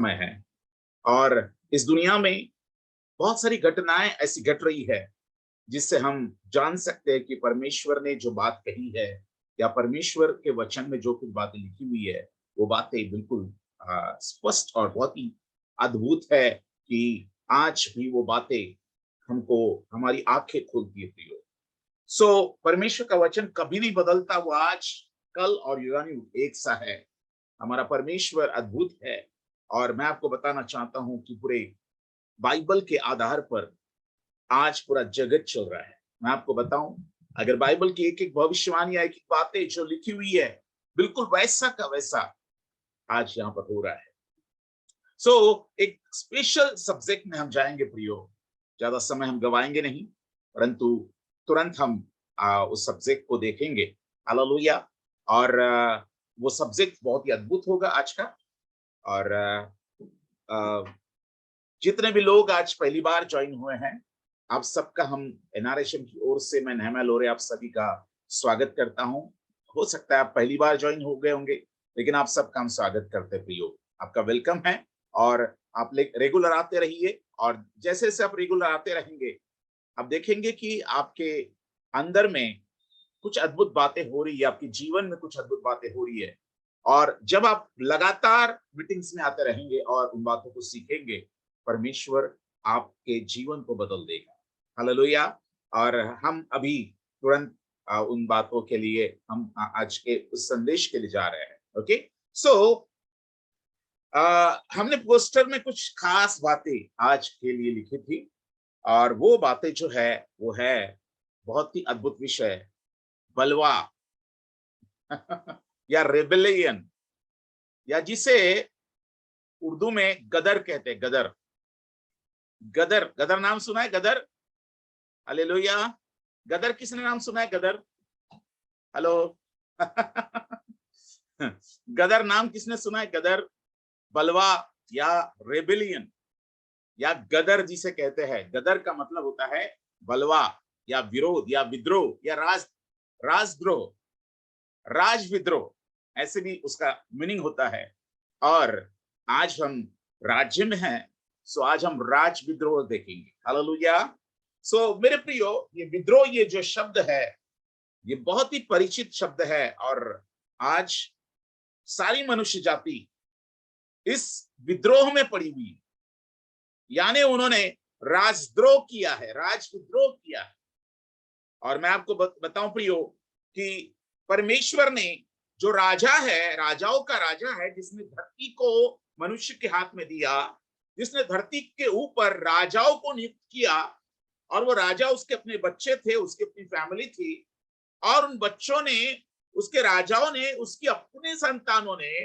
समय है और इस दुनिया में बहुत सारी घटनाएं ऐसी घट रही है जिससे हम जान सकते हैं कि परमेश्वर ने जो बात कही है या परमेश्वर के वचन में जो कुछ बातें लिखी हुई है वो बातें बिल्कुल स्पष्ट और बहुत ही अद्भुत है कि आज भी वो बातें हमको हमारी आंखें खोलती है प्रियो। परमेश्वर का वचन कभी नहीं बदलता, वो आज कल और युगानुयुग एक सा है। हमारा परमेश्वर अद्भुत है और मैं आपको बताना चाहता हूं कि पूरे बाइबल के आधार पर आज पूरा जगत चल रहा है। मैं आपको बताऊं, अगर बाइबल की एक एक भविष्यवाणी या एक एक बातें जो लिखी हुई है बिल्कुल वैसा का वैसा आज यहाँ पर हो रहा है। एक स्पेशल सब्जेक्ट में हम जाएंगे प्रियो, ज्यादा समय हम गवाएंगे नहीं, परंतु तुरंत हम उस सब्जेक्ट को देखेंगे। हालेलुया। और वो सब्जेक्ट बहुत ही अद्भुत होगा आज का। और जितने भी लोग आज पहली बार ज्वाइन हुए हैं, आप सबका हम एनआरएचएम की ओर से मैं नेहमा लोरे आप सभी का स्वागत करता हूं। हो सकता है आप पहली बार ज्वाइन हो गए होंगे, लेकिन आप सबका हम स्वागत करते हैं प्रियो, आपका वेलकम है। और आप रेगुलर आते रहिए और जैसे जैसे आप रेगुलर आते रहेंगे आप देखेंगे कि आपके अंदर में कुछ अद्भुत बातें हो रही है, आपके जीवन में कुछ अद्भुत बातें हो रही है। और जब आप लगातार मीटिंग्स में आते रहेंगे और उन बातों को सीखेंगे, परमेश्वर आपके जीवन को बदल देगा। हालेलुया। और हम अभी तुरंत उन बातों के लिए हम आज के उस संदेश के लिए जा रहे हैं। ओके, हमने पोस्टर में कुछ खास बातें आज के लिए लिखी थी और वो बातें जो है वो है बहुत ही अद्भुत विषय, बलवा या रेबेलियन, या जिसे उर्दू में गदर कहते हैं। गदर, गदर, गदर नाम सुना है? गदर, हालेलुया। गदर किसने नाम सुना है? गदर, हेलो गदर नाम किसने सुना है? गदर, बलवा या रेबेलियन या गदर जिसे कहते हैं। गदर का मतलब होता है बलवा या विरोध या विद्रोह या राजद्रोह, राज विद्रोह, ऐसे भी उसका मीनिंग होता है। और आज हम राज्य में हैं, सो आज हम राज विद्रोह देखेंगे। हालेलुया। मेरे प्रियो, ये विद्रोह, ये जो शब्द है ये बहुत ही परिचित शब्द है और आज सारी मनुष्य जाति इस विद्रोह में पड़ी हुई, यानी उन्होंने राजद्रोह किया है, राज विद्रोह किया है। और मैं आपको बताऊं प्रियो कि परमेश्वर ने जो राजा है, राजाओं का राजा है, जिसने धरती को मनुष्य के हाथ में दिया, जिसने धरती के ऊपर राजाओं को नियुक्त किया, और वो राजा उसके अपने बच्चे थे, उसकी अपनी फैमिली थी, और उन बच्चों ने, उसके राजाओं ने, उसकी अपने संतानों ने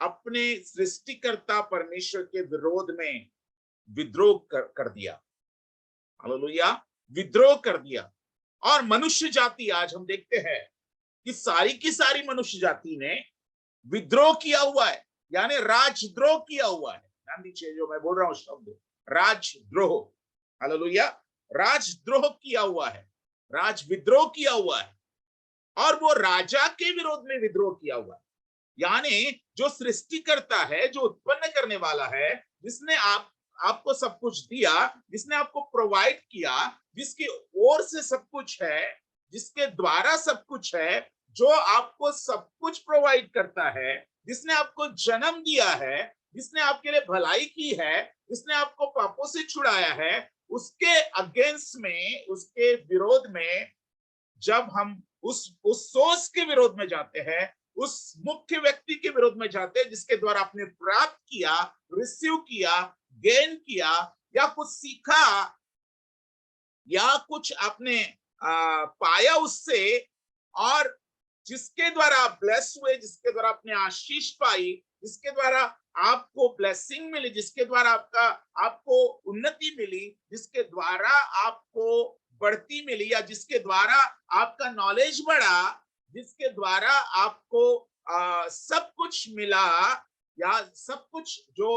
अपने सृष्टिकर्ता परमेश्वर के विरोध में विद्रोह कर दिया। हालेलुया, विद्रोह कर दिया। और मनुष्य जाति, आज हम देखते हैं कि सारी की सारी मनुष्य जाति ने विद्रोह किया हुआ है, यानी राजद्रोह किया हुआ है। ध्यान दीजिए जो मैं बोल रहा हूं शब्द, राजद्रोह। हालेलुया, राजद्रोह किया हुआ है, राज विद्रोह किया हुआ है, और वो राजा के विरोध में विद्रोह किया हुआ है। यानी जो सृष्टिकर्ता है, जो उत्पन्न करने वाला है, जिसने आपको सब कुछ दिया, जिसने आपको प्रोवाइड किया, जिसकी ओर से सब कुछ है, जिसके द्वारा सब कुछ है, जो आपको सब कुछ प्रोवाइड करता है, जिसने आपको जन्म दिया है, जिसने आपके लिए भलाई की है, जिसने आपको पापों से छुड़ाया है, उसके अगेंस्ट में, उसके विरोध में जब हम उस सोर्स के विरोध में जाते हैं, उस मुख्य व्यक्ति के विरोध में जाते हैं जिसके द्वारा आपने प्राप्त किया, रिसीव किया, गेन किया, या कुछ सीखा, या कुछ आपने पाया उससे, और जिसके द्वारा आप ब्लेस हुए, जिसके द्वारा आपने आशीष पाई, जिसके द्वारा आपको ब्लेसिंग मिली, जिसके द्वारा आपको उन्नति मिली, जिसके द्वारा आपको बढ़ती मिली, या जिसके द्वारा आपका नॉलेज बढ़ा, जिसके द्वारा आपको सब कुछ मिला, या सब कुछ जो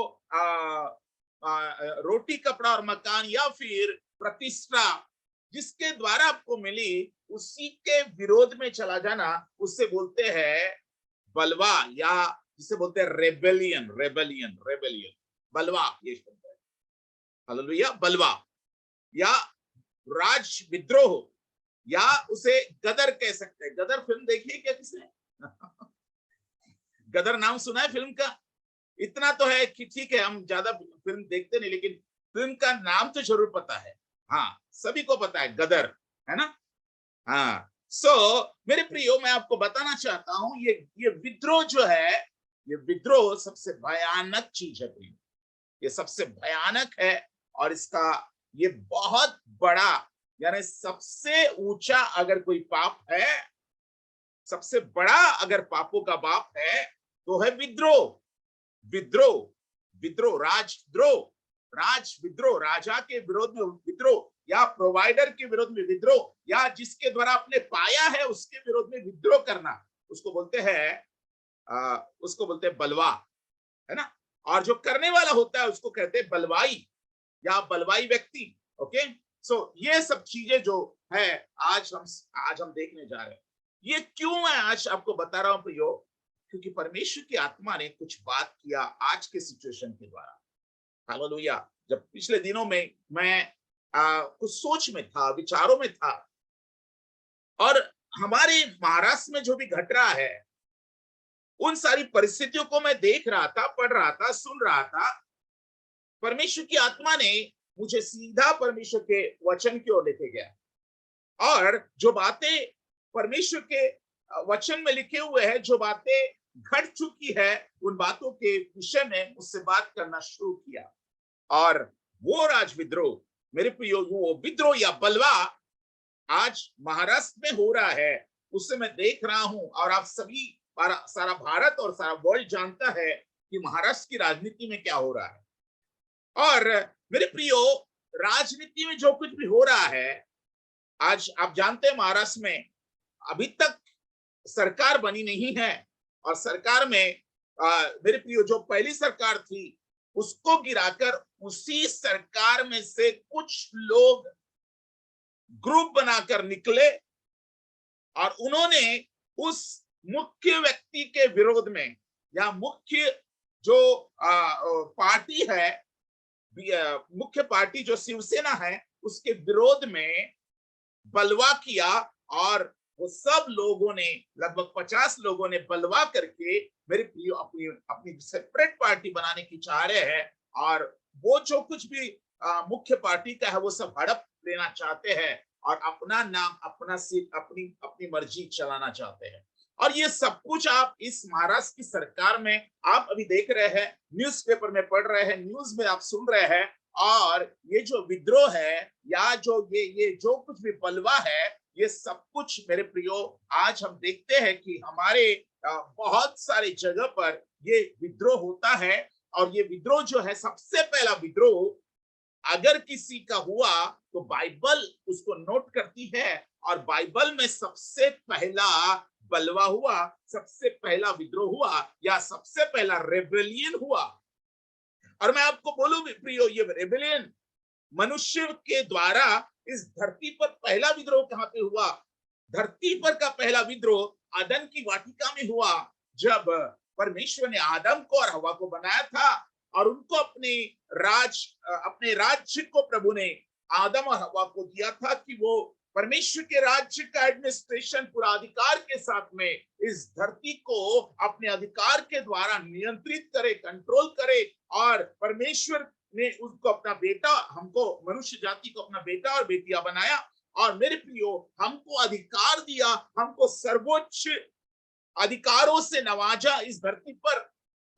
रोटी, कपड़ा और मकान, या फिर प्रतिष्ठा जिसके द्वारा आपको मिली, उसी के विरोध में चला जाना, उससे बोलते हैं बलवा, या जिसे बोलते हैं रेबेलियन, रेबेलियन, रेबेलियन, बलवा, ये शब्द है। हालेलुया, बलवा या राज विद्रोह या उसे गदर कह सकते हैं। गदर फिल्म देखी है क्या किसने? गदर नाम सुना है फिल्म का? इतना तो है कि ठीक है, हम ज्यादा फिल्म देखते नहीं, लेकिन फिल्म का नाम तो जरूर पता है। हाँ, सभी को पता है गदर, है ना? हाँ। मेरे प्रियो, मैं आपको बताना चाहता हूं, ये विद्रोह जो है, ये विद्रोह सबसे भयानक चीज है प्रियो। ये सबसे भयानक है और इसका ये बहुत बड़ा, यानी सबसे ऊंचा अगर कोई पाप है, सबसे बड़ा अगर पापों का बाप है तो है विद्रोह। विद्रोह, विद्रोह, राजद्रोह, राज विद्रोह, राजा के विरोध में विद्रोह, या प्रोवाइडर के विरोध में विद्रोह, या जिसके द्वारा आपने पाया है उसके विरोध में विद्रोह करना, उसको बोलते हैं उसको बोलते हैं बलवा, है ना? और जो करने वाला होता है उसको कहते हैं बलवाई या बलवाई व्यक्ति। ओके, ये सब चीजें जो है आज हम देखने जा रहे हैं। ये क्यों मैं आज आपको बता रहा हूं प्रियो? क्योंकि परमेश्वर की आत्मा ने कुछ बात किया आज के सिचुएशन के द्वारा। हालेलुया। जब पिछले दिनों में मैं कुछ सोच में था, विचारों में था, और हमारे महाराष्ट्र में जो भी घट रहा है, उन सारी परिस्थितियों को मैं देख रहा था, पढ़ रहा था, सुन रहा था। परमेश्वर की आत्मा ने मुझे सीधा परमेश्वर के वचन की ओर लेके गया, और जो बातें परमेश्वर के वचन में लिखे हुए हैं, जो बातें घट चुकी है, उन बातों के विषय में मुझसे बात करना शुरू किया। और वो राज विद्रोह, मेरे प्रियो, वो विद्रोह या बलवा आज महाराष्ट्र में हो रहा है, उससे मैं देख रहा हूं। और आप सभी, सारा भारत और सारा वर्ल्ड जानता है कि महाराष्ट्र की राजनीति में क्या हो रहा है। और मेरे प्रियो, राजनीति में जो कुछ भी हो रहा है, आज आप जानते हैं महाराष्ट्र में अभी तक सरकार बनी नहीं है, और सरकार में मेरे प्रियो, जो पहली सरकार थी उसको गिराकर उसी सरकार में से कुछ लोग ग्रुप बनाकर निकले, और उन्होंने उस मुख्य व्यक्ति के विरोध में, या मुख्य जो पार्टी है, मुख्य पार्टी जो शिवसेना है, उसके विरोध में बलवा किया। और वो सब लोगों ने, लगभग 50 लोगों ने बलवा करके मेरे प्रियो अपनी अपनी सेपरेट पार्टी बनाने की चाह रहे हैं। और वो जो कुछ भी मुख्य पार्टी का है वो सब हड़प लेना चाहते हैं, और अपना नाम, अपना सीट, अपनी अपनी मर्जी चलाना चाहते हैं। और ये सब कुछ आप इस महाराष्ट्र की सरकार में आप अभी देख रहे हैं, न्यूज़पेपर में पढ़ रहे हैं, न्यूज में आप सुन रहे हैं। और ये जो विद्रोह है, या जो ये जो कुछ भी बलवा है, ये सब कुछ मेरे प्रियो आज हम देखते हैं कि हमारे बहुत सारी जगह पर ये विद्रोह होता है। और ये विद्रोह जो है, सबसे पहला विद्रोह अगर किसी का हुआ तो बाइबल उसको नोट करती है, और बाइबल में सबसे पहला बलवा हुआ, सबसे पहला विद्रोह हुआ, या सबसे पहला रेबेलियन हुआ। और मैं आपको बोलूं प्रियो, ये रेबेलियन मनुष्य के द्वारा इस धरती पर पहला विद्रोह कहां पे हुआ? धरती पर का पहला विद्रोह आदम की वाटिका में हुआ, जब परमेश्वर ने आदम को और हवा को बनाया था, और उनको अपने राज्य को प्रभु ने आदम और हवा को दिया था कि वो परमेश्वर के राज्य का एडमिनिस्ट्रेशन पूरा अधिकार के साथ में इस धरती को अपने अधिकार के द्वारा नियंत्रित करे, कंट्रोल करे। और परमेश्वर ने उसको अपना बेटा, हमको मनुष्य जाति को अपना बेटा और बेटियां बनाया। और मेरे प्रियो, हमको अधिकार दिया, हमको सर्वोच्च अधिकारों से नवाजा इस धरती पर,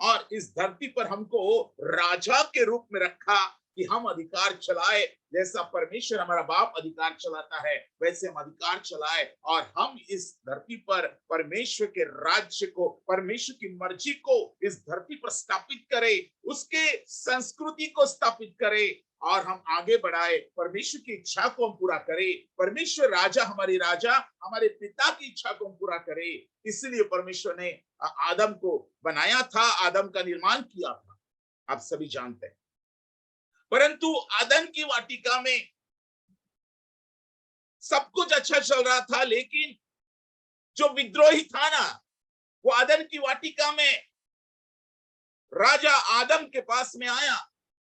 और इस धरती पर हमको राजा के रूप में रखा कि हम अधिकार चलाए। जैसा परमेश्वर हमारा बाप अधिकार चलाता है, वैसे हम अधिकार चलाए, और हम इस धरती पर परमेश्वर के राज्य को, परमेश्वर की मर्जी को इस धरती पर स्थापित करें, उसके संस्कृति को स्थापित करें, और हम आगे बढ़ाए, परमेश्वर की इच्छा को हम पूरा करें। परमेश्वर राजा, हमारे राजा, हमारे पिता की इच्छा को हम पूरा करें। इसलिए परमेश्वर ने आदम को बनाया था, आदम का निर्माण किया था, आप सभी जानते हैं। परंतु आदम की वाटिका में सब कुछ अच्छा चल रहा था, लेकिन जो विद्रोही था ना, वो आदम की वाटिका में राजा आदम के पास में आया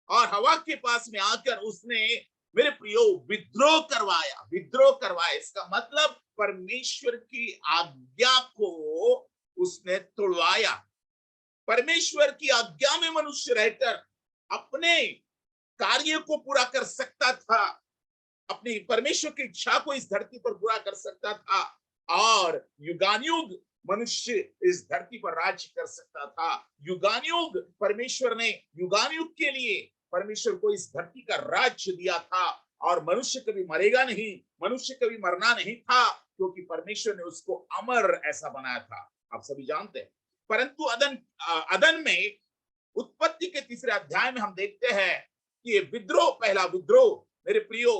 और हवा के पास में आकर उसने, मेरे प्रियो, विद्रोह करवाया। विद्रोह करवाया इसका मतलब परमेश्वर की आज्ञा को उसने तोड़वाया। परमेश्वर की आज्ञा में मनुष्य रहकर अपने कार्य को पूरा कर सकता था, अपनी परमेश्वर की इच्छा को इस धरती पर पूरा कर सकता था और युगानुयुग मनुष्य इस धरती पर राज्य कर सकता था। युगानुयुग परमेश्वर ने युगानुयुग के लिए परमेश्वर को इस धरती का राज्य दिया था और मनुष्य कभी मरेगा नहीं, मनुष्य कभी मरना नहीं था, क्योंकि परमेश्वर ने उसको अमर ऐसा बनाया था। आप सभी जानते हैं। परंतु अदन में, उत्पत्ति के 3 अध्याय में हम देखते हैं कि ये विद्रोह, पहला विद्रोह, मेरे प्रियो,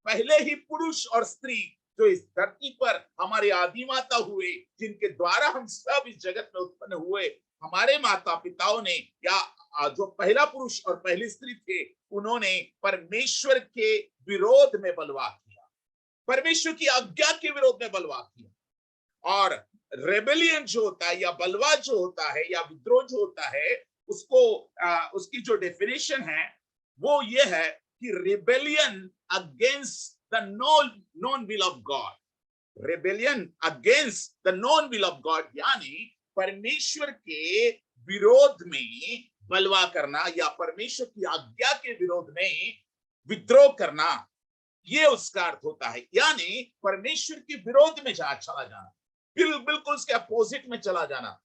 पहले ही पुरुष और स्त्री जो इस धरती पर हमारे आदि माता हुए, जिनके द्वारा हम सब इस जगत में उत्पन्न हुए, हमारे माता पिताओं ने, या जो पहला पुरुष और पहली स्त्री थे, उन्होंने परमेश्वर के विरोध में बलवा किया, परमेश्वर की आज्ञा के विरोध में बलवा किया। और रेबेलियन जो होता है या बलवा जो होता है या विद्रोह जो होता है, उसको उसकी जो डेफिनेशन है वो ये है कि rebellion against the non will of God. Rebellion against the non will of God, यानी परमेश्वर के विरोध में बलवा करना या परमेश्वर की आज्ञा के विरोध में विद्रोह करना, ये उसका अर्थ होता है। यानी परमेश्वर के विरोध में चला जाना, बिल्कुल उसके अपोजिट में चला जाना।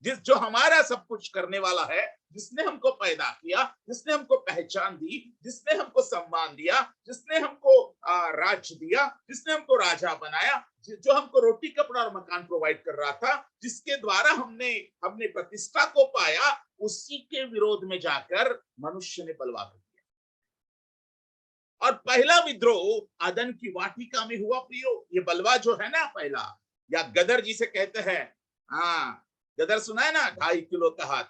जो हमारा सब कुछ करने वाला है, जिसने हमको पैदा किया, जिसने हमको पहचान दी, जिसने हमको सम्मान दिया, जिसने हमको राज्य दिया, जिसने हमको राजा बनाया, जो हमको रोटी कपड़ा और मकान प्रोवाइड कर रहा था, जिसके द्वारा हमने प्रतिष्ठा को पाया, उसी के विरोध में जाकर मनुष्य ने बलवा कर दिया। और पहला विद्रोह अदन की वाटिका में हुआ प्रियो। ये बलवा जो है ना पहला, या गदर जिसे कहते हैं, हाँ गदर सुना है ना, 2.5 किलो का हाथ,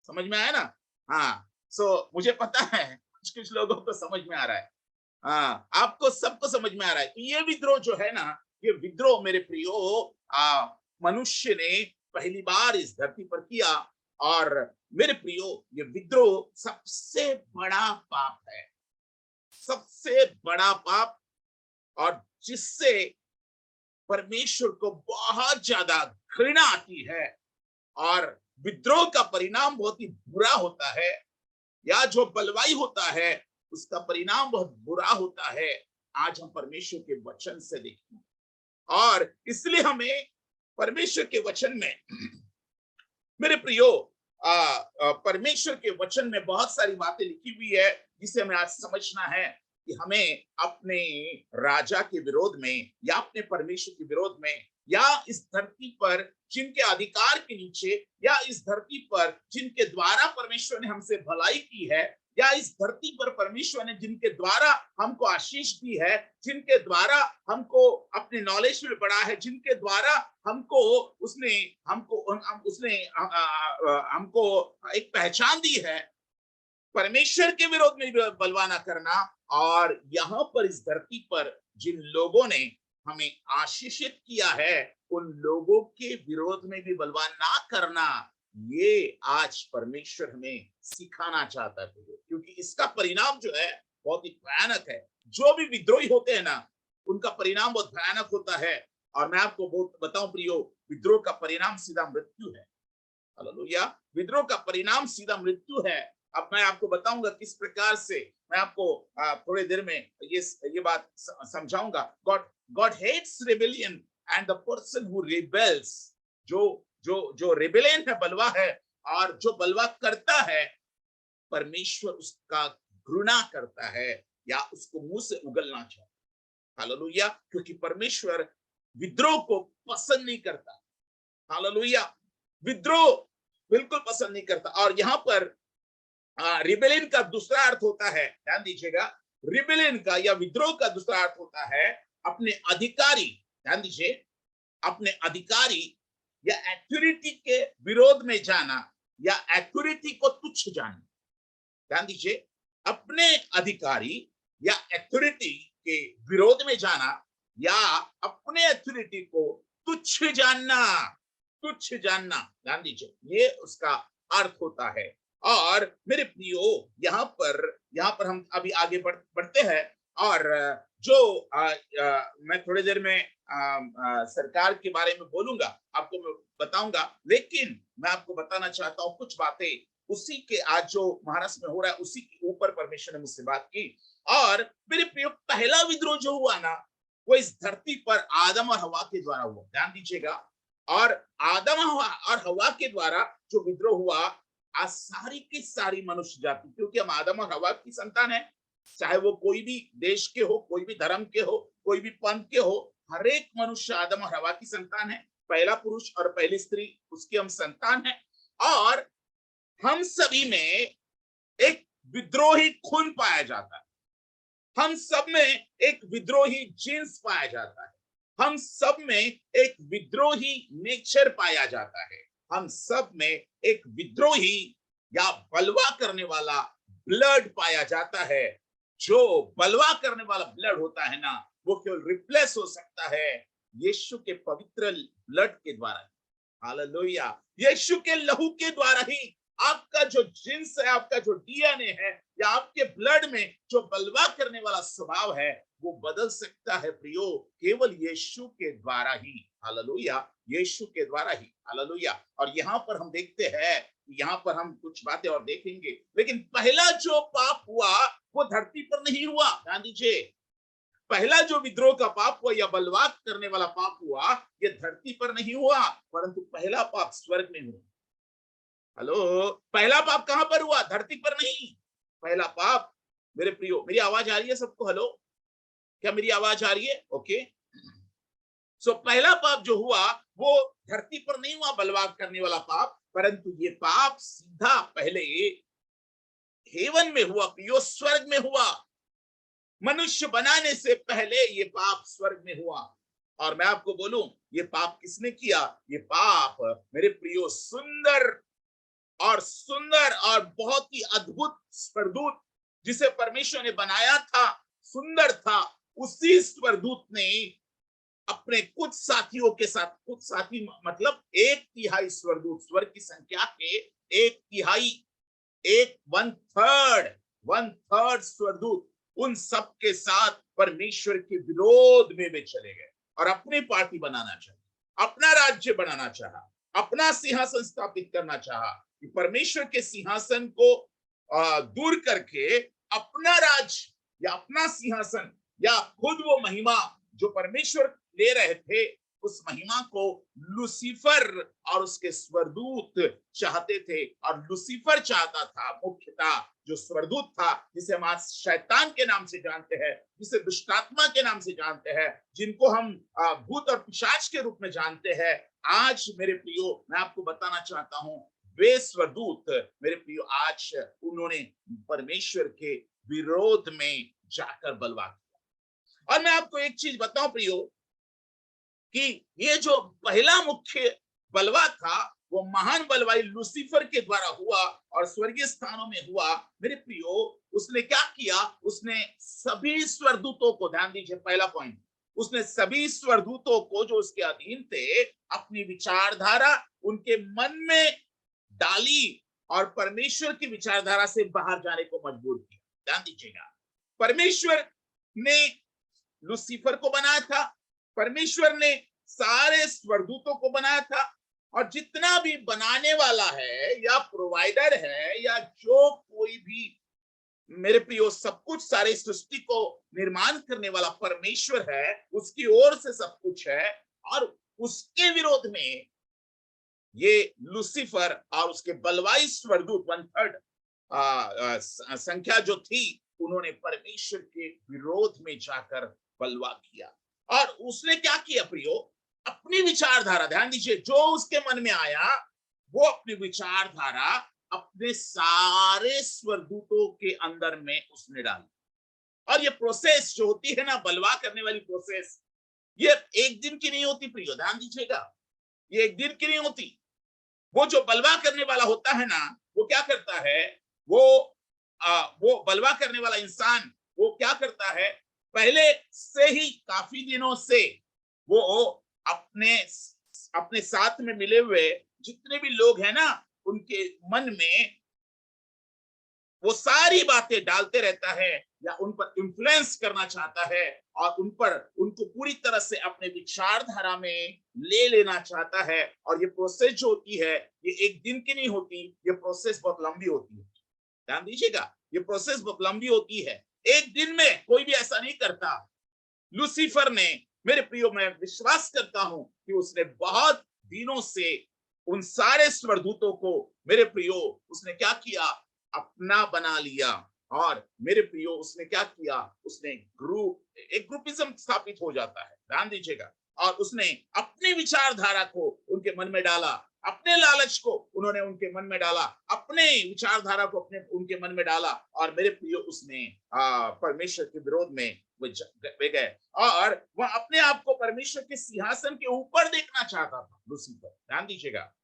समझ में आया ना। हाँ, मुझे पता है कुछ लोगों को समझ में आ रहा है, हाँ आपको सबको समझ में आ रहा है कि ये विद्रोह जो है ना, ये विद्रोह मेरे प्रियो मनुष्य ने पहली बार इस धरती पर किया। और मेरे प्रियो, ये विद्रोह सबसे बड़ा पाप है, सबसे बड़ा पाप, और जिससे परमेश्वर को बहुत ज्यादा घृणा आती है और विद्रोह का परिणाम बहुत ही बुरा होता है, या जो बलवाई होता है उसका परिणाम बहुत बुरा होता है। आज हम परमेश्वर के वचन से देखें, और इसलिए हमें परमेश्वर के वचन में मेरे प्रियो परमेश्वर के वचन में बहुत सारी बातें लिखी हुई है, जिसे हमें आज समझना है कि हमें अपने राजा के विरोध में या अपने परमेश्वर के विरोध में, या इस धरती पर जिनके अधिकार के नीचे, या इस धरती पर जिनके द्वारा परमेश्वर ने हमसे भलाई की है, या इस धरती पर परमेश्वर ने जिनके द्वारा हमको आशीष दी है, जिनके द्वारा हमको अपने नॉलेज में बढ़ा है, जिनके द्वारा हमको उसने हमको एक पहचान दी है, परमेश्वर के विरोध में बलवाना करना। और यहाँ पर इस धरती पर जिन लोगों ने हमें आशीषित किया है, उन लोगों के विरोध में भी बलवा ना करना, ये आज परमेश्वर हमें सिखाना चाहता है, क्योंकि इसका परिणाम जो है बहुत ही भयानक है। जो भी विद्रोही होते हैं ना, उनका परिणाम बहुत भयानक होता है। और मैं आपको बहुत बताऊं प्रियो, विद्रोह का परिणाम सीधा मृत्यु है। हालेलुया, विद्रोह का परिणाम सीधा मृत्यु है। अब मैं आपको बताऊंगा किस प्रकार से, मैं आपको थोड़ी देर में ये बात समझाऊंगा। God hates rebellion and the person who rebels. जो रेबेलियन है, बलवा है, और जो बलवा करता है, परमेश्वर उसका घृणा करता है या उसको मुंह से उगलना चाहता है। हालेलुया, क्योंकि परमेश्वर विद्रोह को पसंद नहीं करता। हालेलुया, विद्रोह बिल्कुल पसंद नहीं करता। और यहाँ पर रिबेलियन का दूसरा अर्थ होता है, ध्यान दीजिएगा, रिबेलियन का या विद्रोह का दूसरा अर्थ होता है अपने अधिकारी, ध्यान दीजिए, अपने अधिकारी या अथॉरिटी के विरोध में जाना, या अथॉरिटी को तुच्छ जानना। ध्यान दीजिए, अपने अधिकारी या अथॉरिटी के विरोध में जाना, या अपने अथॉरिटी को तुच्छ जानना, तुच्छ जानना। ध्यान दीजिए, ये उसका अर्थ होता है। और मेरे प्रियो, यहाँ पर हम अभी आगे बढ़ते हैं। और जो मैं थोड़ी देर में सरकार के बारे में बोलूंगा, आपको मैं बताऊंगा, लेकिन मैं आपको बताना चाहता हूँ कुछ बातें उसी के, आज जो महाराष्ट्र में हो रहा है उसी के ऊपर परमेश्वर ने मुझसे बात की। और मेरे प्रियो, पहला विद्रोह जो हुआ ना, वो इस धरती पर आदम और हवा के द्वारा हुआ, ध्यान दीजिएगा। और आदम और हवा के द्वारा जो विद्रोह हुआ, आज सारी की सारी मनुष्य जाति, क्योंकि हम आदम और हवा की संतान है, चाहे वो कोई भी देश के हो, कोई भी धर्म के हो, कोई भी पंथ के हो, हर एक मनुष्य आदम और हवा की संतान है। पहला पुरुष और पहली स्त्री, उसकी हम संतान है। और हम सभी में एक विद्रोही खून पाया जाता है, हम सब में एक विद्रोही जीन्स पाया जाता है, हम सब में एक विद्रोही नेचर पाया जाता है, हम सब में एक विद्रोही या बलवा करने वाला ब्लड पाया जाता है। जो बलवा करने वाला ब्लड होता है ना, वो केवल रिप्लेस हो सकता है यीशु के पवित्र ब्लड के द्वारा। हालेलुया, यीशु के लहू के द्वारा ही आपका जो जिन्स है, आपका जो डीएनए है, या आपके ब्लड में जो बलवा करने वाला स्वभाव है, वो बदल सकता है प्रियो, केवल यीशु के द्वारा ही। हालेलुया, यीशु के द्वारा ही। हालेलुया। और यहाँ पर हम देखते हैं, यहाँ पर हम कुछ बातें और देखेंगे, लेकिन पहला जो पाप हुआ वो धरती पर नहीं हुआ, ध्यान दीजिए। पहला जो विद्रोह का पाप हुआ या बलवाक करने वाला पाप हुआ, ये धरती पर नहीं हुआ, परंतु पहला पाप स्वर्ग में हुआ। हेलो, पहला पाप कहां पर हुआ? धरती पर नहीं। पहला पाप, मेरे प्रियो, मेरी आवाज आ रही है सबको? हेलो, क्या मेरी आवाज आ रही है? ओके। सो पहला पाप जो हुआ वो धरती पर नहीं हुआ, बलवाक करने वाला पाप, परंतु ये पाप सीधा पहले हेवन में हुआ प्रियो, स्वर्ग में हुआ। मनुष्य बनाने से पहले ये पाप स्वर्ग में हुआ। और मैं आपको बोलूं, ये पाप किसने किया? ये पाप मेरे प्रियो सुंदर और बहुत ही अद्भुत स्वरदूत जिसे परमेश्वर ने बनाया था, सुंदर था, उसी स्वरदूत ने अपने कुछ साथियों के साथ, कुछ साथी मतलब 1/3 स्वरदूत, स्वर्ग की संख्या के 1/3, वन थर्ड स्वरदूत, उन सब के साथ परमेश्वर के विरोध में वे चले गए और अपनी पार्टी बनाना चाहा, अपना राज्य बनाना चाहा, अपना सिंहासन स्थापित करना चाहा। परमेश्वर के सिंहासन को दूर करके अपना राज्य या अपना सिंहासन या खुद वो महिमा जो परमेश्वर ले रहे थे, उस महिमा को लूसीफर और उसके स्वरदूत चाहते थे। और लूसीफर चाहता था मुख्यतः, जो स्वरदूत था, जिसे हम आज शैतान के नाम से जानते हैं, जिसे दुष्टात्मा के नाम से जानते हैं, जिनको हम भूत और पिशाच के रूप में जानते हैं, आज मेरे प्रियो मैं आपको बताना चाहता हूं, वे स्वरदूत मेरे प्रियो आज उन्होंने परमेश्वर के विरोध में जाकर बलवा किया। और मैं आपको एक चीज बताऊं प्रियो, कि ये जो पहला मुख्य बलवा था, वो महान बलवाई लूसीफर के द्वारा हुआ और स्वर्गीय स्थानों में हुआ। मेरे प्रियो, उसने क्या किया? उसने सभी स्वरदूतों को, ध्यान दीजिए पहला पॉइंट, उसने सभी स्वरदूतों को जो उसके अधीन थे, अपनी विचारधारा उनके मन में डाली और परमेश्वर की विचारधारा से बाहर जाने को मजबूर किया। ध्यान दीजिएगा, परमेश्वर ने लूसीफर को बनाया था, परमेश्वर ने सारे स्वरदूतों को बनाया था, और जितना भी बनाने वाला है या प्रोवाइडर है या जो कोई भी मेरे प्रियो सब कुछ, सारे सृष्टि को निर्माण करने वाला परमेश्वर है, उसकी ओर से सब कुछ है। और उसके विरोध में ये लूसीफर और उसके बलवाई स्वरदूत 1/3 संख्या जो थी, उन्होंने परमेश्वर के विरोध में जाकर बलवा किया। और उसने क्या किया प्रियो? अपनी विचारधारा, ध्यान दीजिए, जो उसके मन में आया वो अपनी विचारधारा अपने सारे स्वरदूतों के अंदर में उसने डाली। और ये प्रोसेस जो होती है ना, बलवा करने वाली प्रोसेस, ये एक दिन की नहीं होती प्रियो, ध्यान दीजिएगा, ये एक दिन की नहीं होती। वो जो बलवा करने वाला होता है ना, वो क्या करता है? वो बलवा करने वाला इंसान वो क्या करता है? पहले से ही काफी दिनों से वो अपने अपने साथ में मिले हुए जितने भी लोग हैं ना, उनके मन में वो सारी बातें डालते रहता है या उन पर इन्फ्लुएंस करना चाहता है और उन पर उनको पूरी तरह से अपने विचारधारा में ले लेना चाहता है। और ये प्रोसेस जो होती है ये एक दिन की नहीं होती, ये प्रोसेस बहुत लंबी होती है। ध्यान दीजिएगा, ये प्रोसेस बहुत लंबी होती है, एक दिन में कोई भी ऐसा नहीं करता। लूसीफर ने, मेरे प्रियो, मैं विश्वास करता हूं कि उसने बहुत दिनों से उन सारे स्वर्गदूतों को, मेरे प्रियो, उसने क्या किया, अपना बना लिया। और मेरे प्रियो उसने क्या किया, उसने एक ग्रुपिज्म स्थापित हो जाता है, ध्यान दीजिएगा। और उसने अपनी विचारधारा को उनके मन में डाला, अपने लालच को उन्होंने उनके मन में डाला, अपने विचारधारा को अपने उनके मन में डाला। और मेरे प्रियो उसने परमेश्वर के विरोध में वे गए और वह अपने आप को परमेश्वर के सिंहासन के ऊपर देखना चाहता था। लूसीफर, ध्यान दीजिएगा,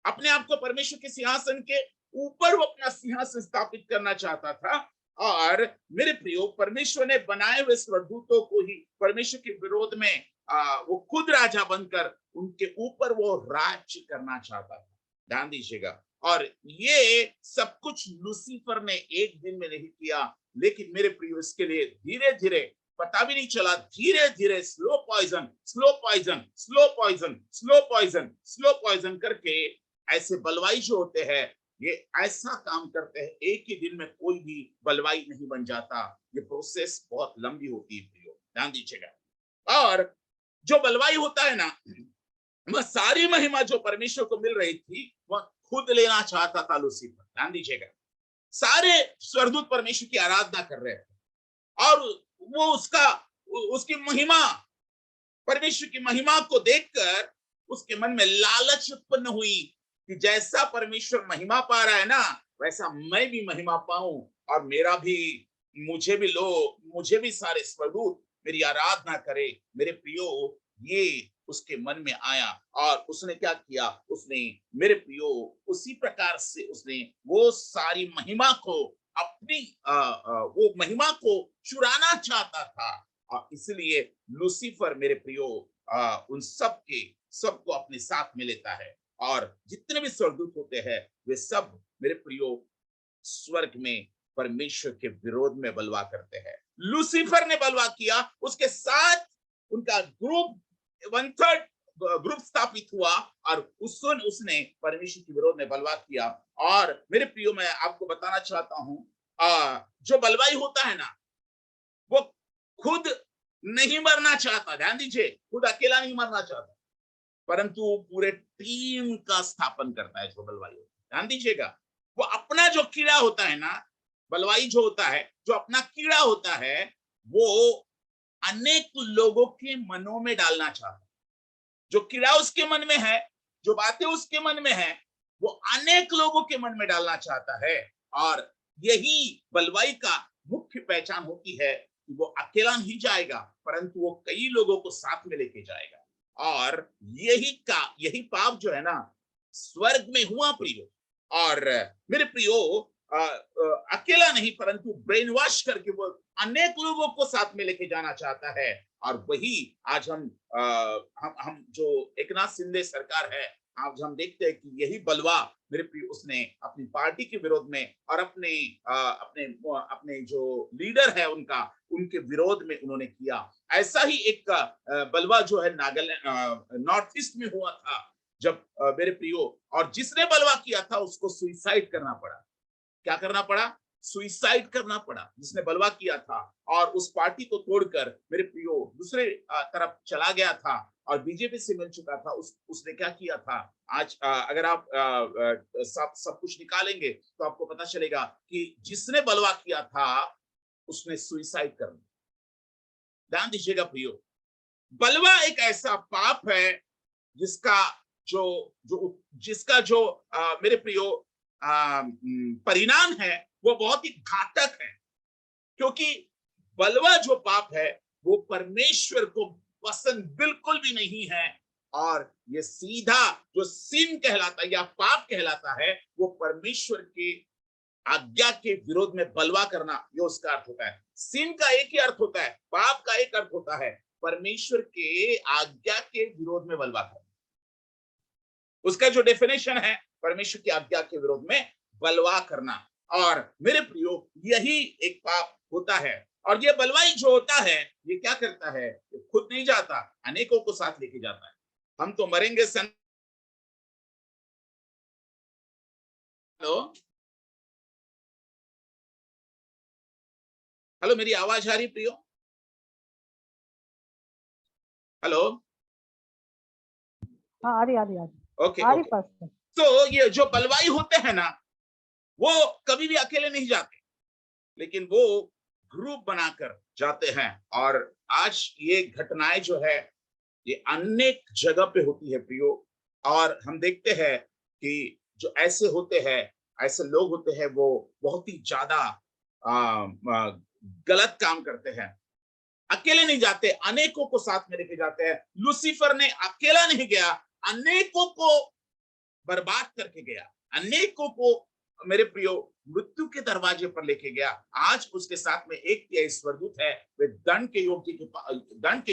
अपने आप को परमेश्वर के सिंहासन के ऊपर वो अपना सिंहासन स्थापित करना चाहता था। और मेरे प्रियो, परमेश्वर ने बनाए हुए स्वर्गदूतों को ही परमेश्वर के विरोध में वो खुद राजा बनकर उनके ऊपर वो राज्य करना चाहता था। ध्यान दीजिएगा, और ये सब कुछ लूसीफर ने एक दिन में नहीं किया, लेकिन मेरे प्रियो इसके लिए धीरे धीरे, पता भी नहीं चला, धीरे धीरे slow poison, slow poison, slow poison, slow poison, slow poison करके ऐसे बलवाई जो होते हैं ये ऐसा काम करते हैं, एक ही दिन में कोई भी बलवाई नहीं बन जाता। ये प्रोसेस बहुत लंबी होती है प्रियो, ध्यान दीजिएगा। और जो बलवाई होता है ना, वह सारी महिमा जो परमेश्वर को मिल रही थी वह खुद लेना चाहता था लूसीफर। ध्यान दीजिएगा, सारे स्वर्गदूत परमेश्वर की आराधना कर रहे थे और वो उसकी महिमा, परमेश्वर की महिमा को देखकर उसके मन में लालच उत्पन्न हुई कि जैसा परमेश्वर महिमा पा रहा है ना, वैसा मैं भी महिमा पाऊं और मुझे भी लो, मुझे भी सारे स्वर्गदूत मेरी आराधना करे। मेरे प्रियो, ये उसके मन में आया और उसने क्या किया, उसने, मेरे प्रियो, उसी प्रकार से उसने वो सारी महिमा को अपनी वो महिमा को चुराना चाहता था। और इसलिए लूसीफर, मेरे प्रियो, उन सबको अपने साथ में लेता है और जितने भी स्वर्गदूत होते हैं वे सब, मेरे प्रियो, स्वर्ग में परमेश्वर के विरोध में बलवा करते हैं। लूसीफर ने बलवा किया, उसके साथ उनका ग्रुप, 1/3 ग्रुप स्थापित हुआ और उसने परमेश्वर के विरोध में बलवा किया। और मेरे प्रियो, मैं आपको बताना चाहता हूं, जो बलवाई होता है ना, वो खुद नहीं मरना चाहता। ध्यान दीजिए, खुद अकेला नहीं मरना चाहता, परंतु पूरे टीम का स्थापन करता है जो बलवाई होता है। ध्यान दीजिएगा, वो अपना जो कीड़ा होता है ना, बलवाई जो होता है, जो अपना कीड़ा होता है, वो अनेक लोगों के मनों में डालना चाहता है। जो कीड़ा उसके मन में है, जो बातें उसके मन में है, वो अनेक लोगों के मन में डालना चाहता है। और यही बलवाई का मुख्य पहचान होती है कि वो अकेला नहीं जाएगा, परंतु वो कई लोगों को साथ में लेके जाएगा। और यही पाप जो है ना, स्वर्ग में हुआ प्रियो। और मेरे प्रियो, अकेला नहीं परंतु ब्रेन वॉश करके वो अनेक लोगों को साथ में लेके जाना चाहता है। और वही आज हम जो एकनाथ शिंदे सरकार है, आज हम देखते हैं कि यही बलवा, मेरे प्रिय, उसने अपनी पार्टी के विरोध में और अपने जो लीडर है उनके विरोध में उन्होंने किया। ऐसा ही एक बलवा जो है नागालैंड, नॉर्थ ईस्ट में हुआ था, जब मेरे प्रियो, और जिसने बलवा किया था उसको सुइसाइड करना पड़ा। क्या करना पड़ा? सुइसाइड करना पड़ा, जिसने बलवा किया था। और उस पार्टी को तोड़कर मेरे प्रियो दूसरे तरफ चला गया था और बीजेपी से मिल चुका था। उसने क्या किया था, आज अगर आप सब कुछ निकालेंगे तो आपको पता चलेगा कि जिसने बलवा किया था उसने सुइसाइड कर लिया। ध्यान दीजिएगा प्रियो, बलवा एक ऐसा पाप है जिसका जो मेरे प्रियो परिणाम है वो बहुत ही घातक है, क्योंकि बलवा जो पाप है वो परमेश्वर को पसंद बिल्कुल भी नहीं है। और ये सीधा जो सिन कहलाता है या पाप कहलाता है, वो परमेश्वर के आज्ञा के विरोध में बलवा करना, ये उसका अर्थ होता है। सिन का एक ही अर्थ होता है, पाप का एक अर्थ होता है परमेश्वर के आज्ञा के विरोध में बलवा करना। उसका जो डेफिनेशन है परमेश्वर की आज्ञा के विरोध में बलवा करना। और मेरे प्रियो, यही एक पाप होता है। और ये बलवाई जो होता है, ये क्या करता है? ये खुद नहीं जाता, अनेकों को साथ लेके जाता है। हम तो मरेंगे सन। हेलो हेलो, मेरी आवाज आ रही प्रियो? हेलो। हाँ, आ रही ओके आ रही ओके। पास्टर। तो ये जो बलवाई होते हैं ना, वो कभी भी अकेले नहीं जाते, लेकिन वो ग्रुप बनाकर जाते हैं। और आज ये घटनाएं जो है, ये अनेक जगह पे होती है प्रियो। और हम देखते हैं कि जो ऐसे होते हैं, ऐसे लोग होते हैं, वो बहुत ही ज्यादा गलत काम करते हैं। अकेले नहीं जाते, अनेकों को साथ में लेके जाते हैं। लूसीफर ने अकेला नहीं गया, अनेकों को बर्बाद करके गया, अनेकों को मेरे प्रियो मृत्यु के दरवाजे पर लेके गया। आज उसके साथ में एक स्वर्गदूत है, वे दंड के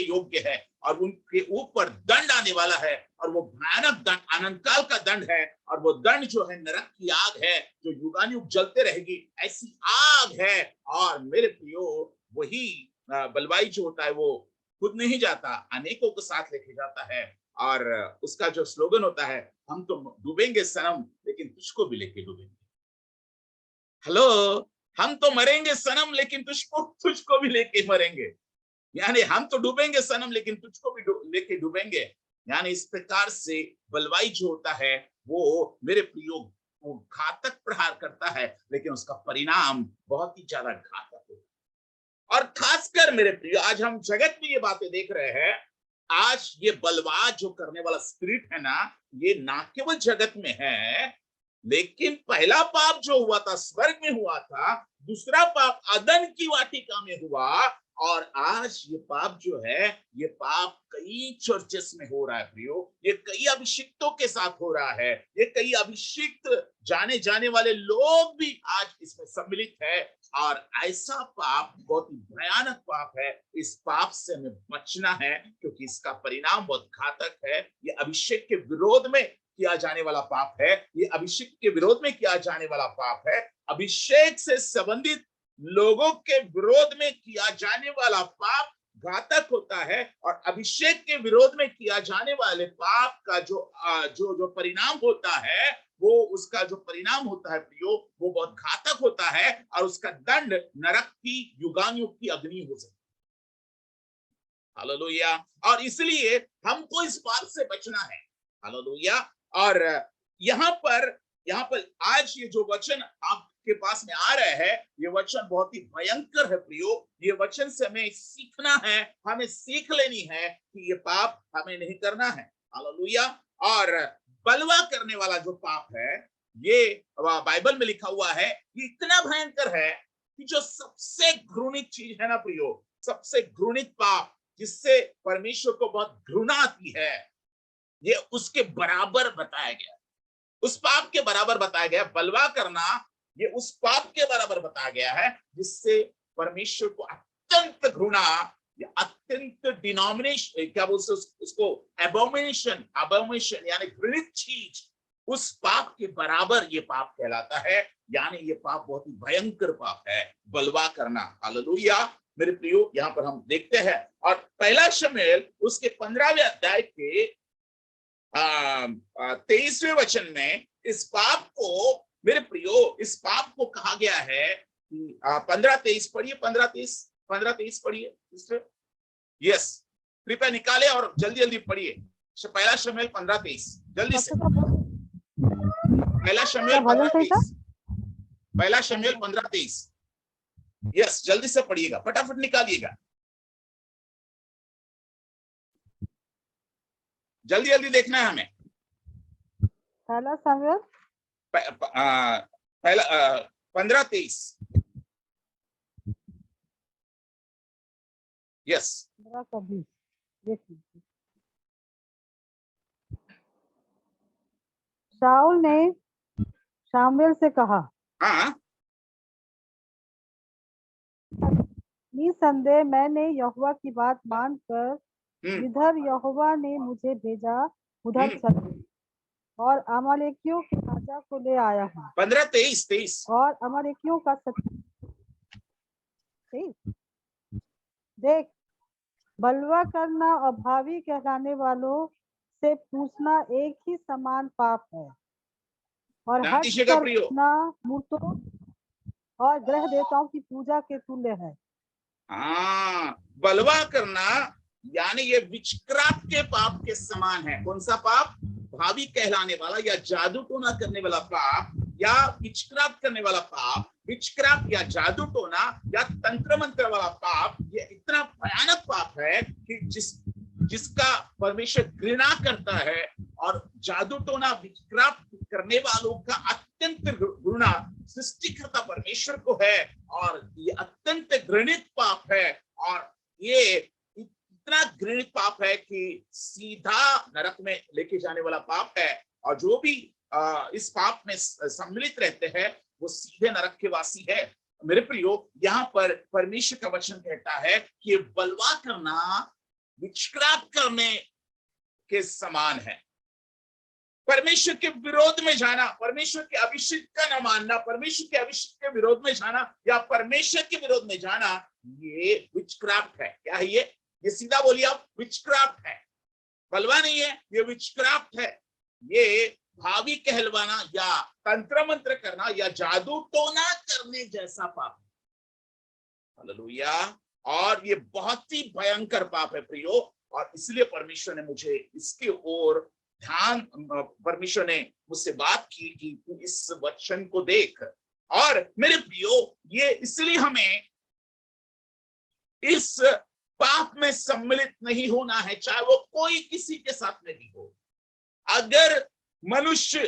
योग्य है, और उनके ऊपर दंड आने वाला है। और वो भयानक दंड, अनंत काल का दंड है। और वो दंड जो है नरक की आग है, जो युगानुयुग जलते रहेगी, ऐसी आग है। और मेरे प्रियो, वही बलवाई जो होता है, वो खुद नहीं जाता, अनेकों को साथ लेके जाता है। और उसका जो स्लोगन होता है, हम तो डूबेंगे सनम, लेकिन तुझको भी लेके डूबेंगे। हेलो, हम तो मरेंगे सनम, लेकिन तुझको भी लेके मरेंगे। यानी हम तो डूबेंगे सनम, लेकिन तुझको भी लेके डूबेंगे। यानी इस प्रकार से बलवाई जो होता है, वो मेरे प्रियो, वो घातक प्रहार करता है, लेकिन उसका परिणाम बहुत ही ज्यादा घातक होता है। और खासकर मेरे प्रियो, आज हम जगत में ये बातें देख रहे हैं। आज ये बलवा जो करने वाला स्पिरिट है ना, ये ना केवल जगत में है, लेकिन पहला पाप जो हुआ था स्वर्ग में हुआ था, दूसरा पाप अदन की वाटिका में हुआ, और आज ये पाप जो है, ये पाप कई चर्चेस में हो रहा है प्रियो। ये कई अभिषिक्तों के साथ हो रहा है। ये कई अभिषिक्त जाने जाने वाले लोग भी आज इसमें सम्मिलित है। और ऐसा पाप बहुत ही भयानक पाप है। इस पाप से हमें बचना है, क्योंकि इसका परिणाम बहुत घातक है। ये अभिषेक के विरोध में किया जाने वाला पाप है। ये अभिषेक के विरोध में किया जाने वाला पाप है। अभिषेक से संबंधित लोगों के विरोध में किया जाने वाला पाप घातक होता है। और अभिषेक के विरोध में किया जाने वाले पाप का जो परिणाम होता है, वो उसका जो परिणाम होता है प्रियो, वो बहुत घातक होता है। और उसका दंड नरक की युगानुयुग की अग्नि हो सकती है। हालेलुया। और इसलिए हमको इस पाप से बचना है। हालेलुया। और यहाँ पर आज ये जो वचन आपके पास में आ रहे हैं, ये वचन बहुत ही भयंकर है प्रियो। ये वचन से हमें सीखना है, हमें सीख लेनी है कि ये पाप हमें नहीं करना है। हालेलुया। और बलवा करने वाला जो पाप है, ये बाइबल में लिखा हुआ है, ये इतना भयंकर है कि जो सबसे घृणित चीज है ना प्रियो, सबसे घृणित पाप, जिससे परमेश्वर को बहुत घृणा आती है, ये उसके बराबर बताया गया। उस पाप के बराबर बताया गया। बलवा करना, ये उस पाप के बराबर बताया गया है, जिससे परमेश्वर को अत्यंत घृणा, या अत्यंत डिनोमिनेशन, क्या बोलते उसको, एबोमिनेशन यानी घृणित चीज, उस पाप के बराबर ये पाप कहलाता है। यानी ये पाप बहुत ही भयंकर पाप है, बलवा करना। हालेलुया। मेरे प्रियो, यहाँ पर हम देखते हैं, और पहला शमूएल उसके 15वें अध्याय के 23वें वचन में इस पाप को, मेरे प्रियो, इस पाप को कहा गया है कि 15-23 पढ़िए, 15-23 पढ़िए। यस, कृपया निकाले और जल्दी जल्दी पढ़िए। पहला शमूएल 15-23, जल्दी से। पहला शमूएल 15-23, पहला शमूएल 15-23। यस, जल्दी से पढ़िएगा, फटाफट निकालिएगा, जल्दी जल्दी देखना है हमें। पहला शमूएल पहला 15-23। यस। शाऊल ने शमूएल से कहा, हाँ, निसंदेह मैंने यहोवा की बात मानकर जिधर यहोवा ने मुझे भेजा उधर चल। और अमालेकियों के राजा को ले आया हूँ 15:23 और अमालेकियों का देख, बलवा करना और भावी कहलाने वालों से पूछना एक ही समान पाप है और ध्यान हट दीजिएगा प्रियो। करना मूर्तों और ग्रह देवताओं की पूजा के तुल्य है। हाँ, बलवा करना यानी ये विचक्राफ्ट के पाप के समान है। कौन सा पाप? भावी कहलाने वाला या जादू टोना करने वाला पाप या विचक्राफ्ट करने वाला पाप, विचक्राफ्ट या जादू टोना या तंत्र मंत्र वाला पाप, ये इतना भयानक पाप है कि जिसका परमेश्वर घृणा करता है। और जादू टोना विचक्राफ्ट करने वालों का अत्यंत घृणा सृष्टिकर्ता परमेश्वर को है और ये अत्यंत घृणित पाप है। और ये इतना घृणित पाप है कि सीधा नरक में लेके जाने वाला पाप है। और जो भी इस पाप में सम्मिलित रहते हैं वो सीधे नरक के वासी है। मेरे प्रियो, यहाँ पर परमेश्वर का वचन कहता है कि बलवा करना विचक्राफ्ट करने के समान है। परमेश्वर के विरोध में जाना, परमेश्वर के अभिषेक का न मानना, परमेश्वर के अभिषेक के विरोध में जाना या परमेश्वर के विरोध में जाना, ये विचक्राफ्ट है। क्या है ये सीधा बोलिए आप, विचक्राफ्ट है। बलवा नहीं है, ये विचक्राफ्ट है। ये भावी कहलवाना या तंत्र मंत्र करना या जादू टोना करने जैसा पाप है। हालेलुया। और ये बहुत ही भयंकर पाप है प्रियो। और इसलिए परमेश्वर ने मुझे इसके ओर ध्यान, परमेश्वर ने मुझसे बात की कि तू इस वचन को देख। और मेरे प्रियो, ये इसलिए हमें इस पाप में सम्मिलित नहीं होना है, चाहे वो कोई किसी के साथ में भी हो। अगर मनुष्य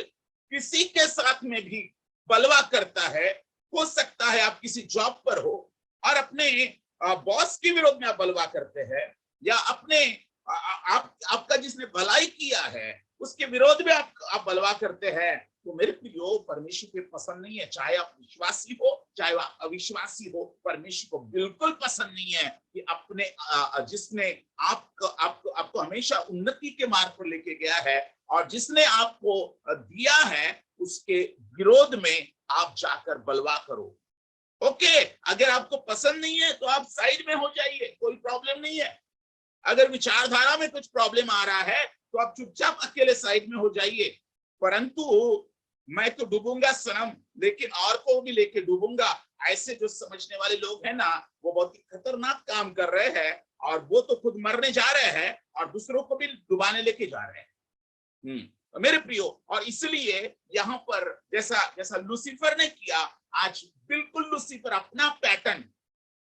किसी के साथ में भी बलवा करता है, हो सकता है आप किसी जॉब पर हो और अपने बॉस के विरोध में आप बलवा करते हैं, या अपने आपका जिसने भलाई किया है उसके विरोध में आप बलवा करते हैं, तो मेरे प्रियो, परमेश्वर के पसंद नहीं है। चाहे आप विश्वासी हो चाहे आप अविश्वासी हो, परमेश्वर को बिल्कुल पसंद नहीं है कि अपने जिसने आपको हमेशा उन्नति के मार्ग पर लेके गया है और जिसने आपको दिया है उसके विरोध में आप जाकर बलवा करो। ओके, अगर आपको पसंद नहीं है तो आप साइड में हो जाइए, कोई प्रॉब्लम नहीं है। अगर विचारधारा में कुछ प्रॉब्लम आ रहा है तो आप चुपचाप अकेले साइड में हो जाइए। परंतु मैं तो डूबूंगा सनम, लेकिन और को भी लेके डूबूंगा, ऐसे जो समझने वाले लोग हैं ना, वो बहुत ही खतरनाक काम कर रहे हैं। और वो तो खुद मरने जा रहे हैं और दूसरों को भी डुबाने लेके जा रहे हैं। मेरे प्रियो, और इसलिए यहाँ पर जैसा लूसीफर ने किया, आज बिल्कुल लूसीफर अपना पैटर्न,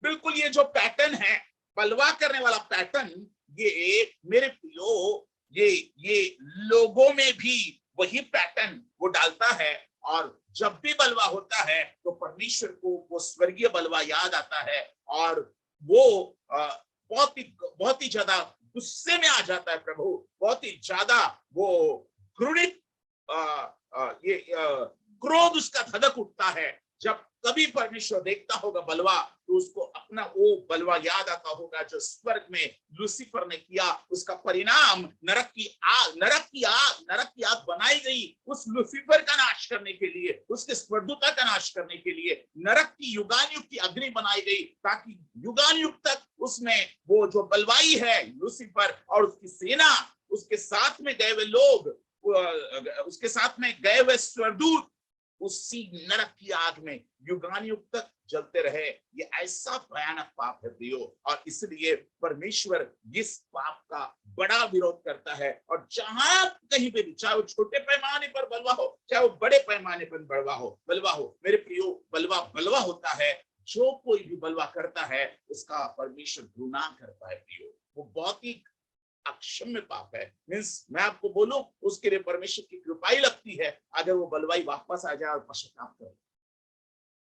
बिल्कुल ये जो पैटर्न है बलवा करने वाला पैटर्न, ये मेरे प्रियो, ये लोगों में भी वही पैटर्न वो डालता है। और जब भी बलवा होता है तो परमेश्वर को वो स्वर्गीय बलवा याद आता है और वो बहुत ही ज्यादा गुस्से में आ जाता है। प्रभु बहुत ही ज्यादा वो घृणित ये क्रोध उसका धधक उठता है। जब कभी परमेश्वर देखता होगा बलवा, तो उसको अपना वो बलवा याद आता होगा जो स्वर्ग में लूसीफर ने किया। उसका परिणाम नरक की आग बनाई गई उस लूसीफर का नाश करने के लिए, उसके स्वर्गदूता का नाश करने के लिए नरक की युगानुयुग की अग्नि बनाई गई, ताकि युगानुयुग तक उसमें वो जो बलवाई है लूसीफर और उसकी सेना, उसके साथ में गए हुए लोग, उसके साथ में गए हुए स्वर्गदूत उसी नरक की आग में युगानुयुग तक जलते रहे। ये ऐसा भयानक पाप है प्रियो। और इसलिए परमेश्वर इस पाप का बड़ा विरोध करता है। और जहां कहीं पे भी, चाहे वो छोटे पैमाने पर बलवा हो चाहे वो बड़े पैमाने पर बलवा हो, मेरे प्रियो, बलवा होता है। जो कोई भी बलवा करता है उसका परमेश्वर घृणा करता है प्रियो। वो बहुत ही अक्षम्य पाप है। मींस मैं आपको बोलूं, उसके लिए परमेश्वर की कृपा ही लगती है अगर वो बलवाई वापस आ जाए और पश्चाताप करे।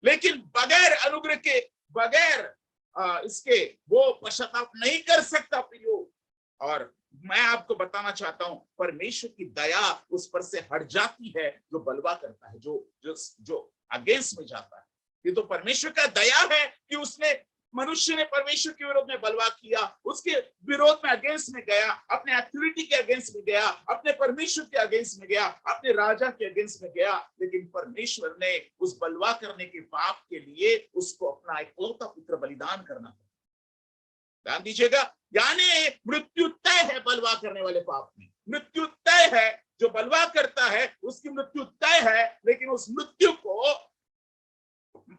लेकिन बगैर अनुग्रह के, बगैर इसके वो पश्चाताप नहीं कर सकता प्रियो। और मैं आपको बताना चाहता हूं, परमेश्वर की दया उस पर से हट जाती है जो बलवा करता है, जो अगेंस्ट में जाता है। ये तो परमेश्वर का दया है कि उसने मनुष्य ने परमेश्वर के विरोध में बलवा किया, उसके विरोध में अगेंस्ट में गया, अपने अथॉरिटी के अगेंस्ट में गया, अपने परमेश्वर के अगेंस्ट में गया, अपने राजा के अगेंस्ट में गया, लेकिन परमेश्वर ने उस बलवा करने के पाप के लिए उसको अपना इकलौता पुत्र बलिदान करना पड़ा। ध्यान दीजिएगा, यानी मृत्यु तय है बलवा करने वाले पाप में, मृत्यु तय है। जो बलवा करता है उसकी मृत्यु तय है, लेकिन उस मृत्यु को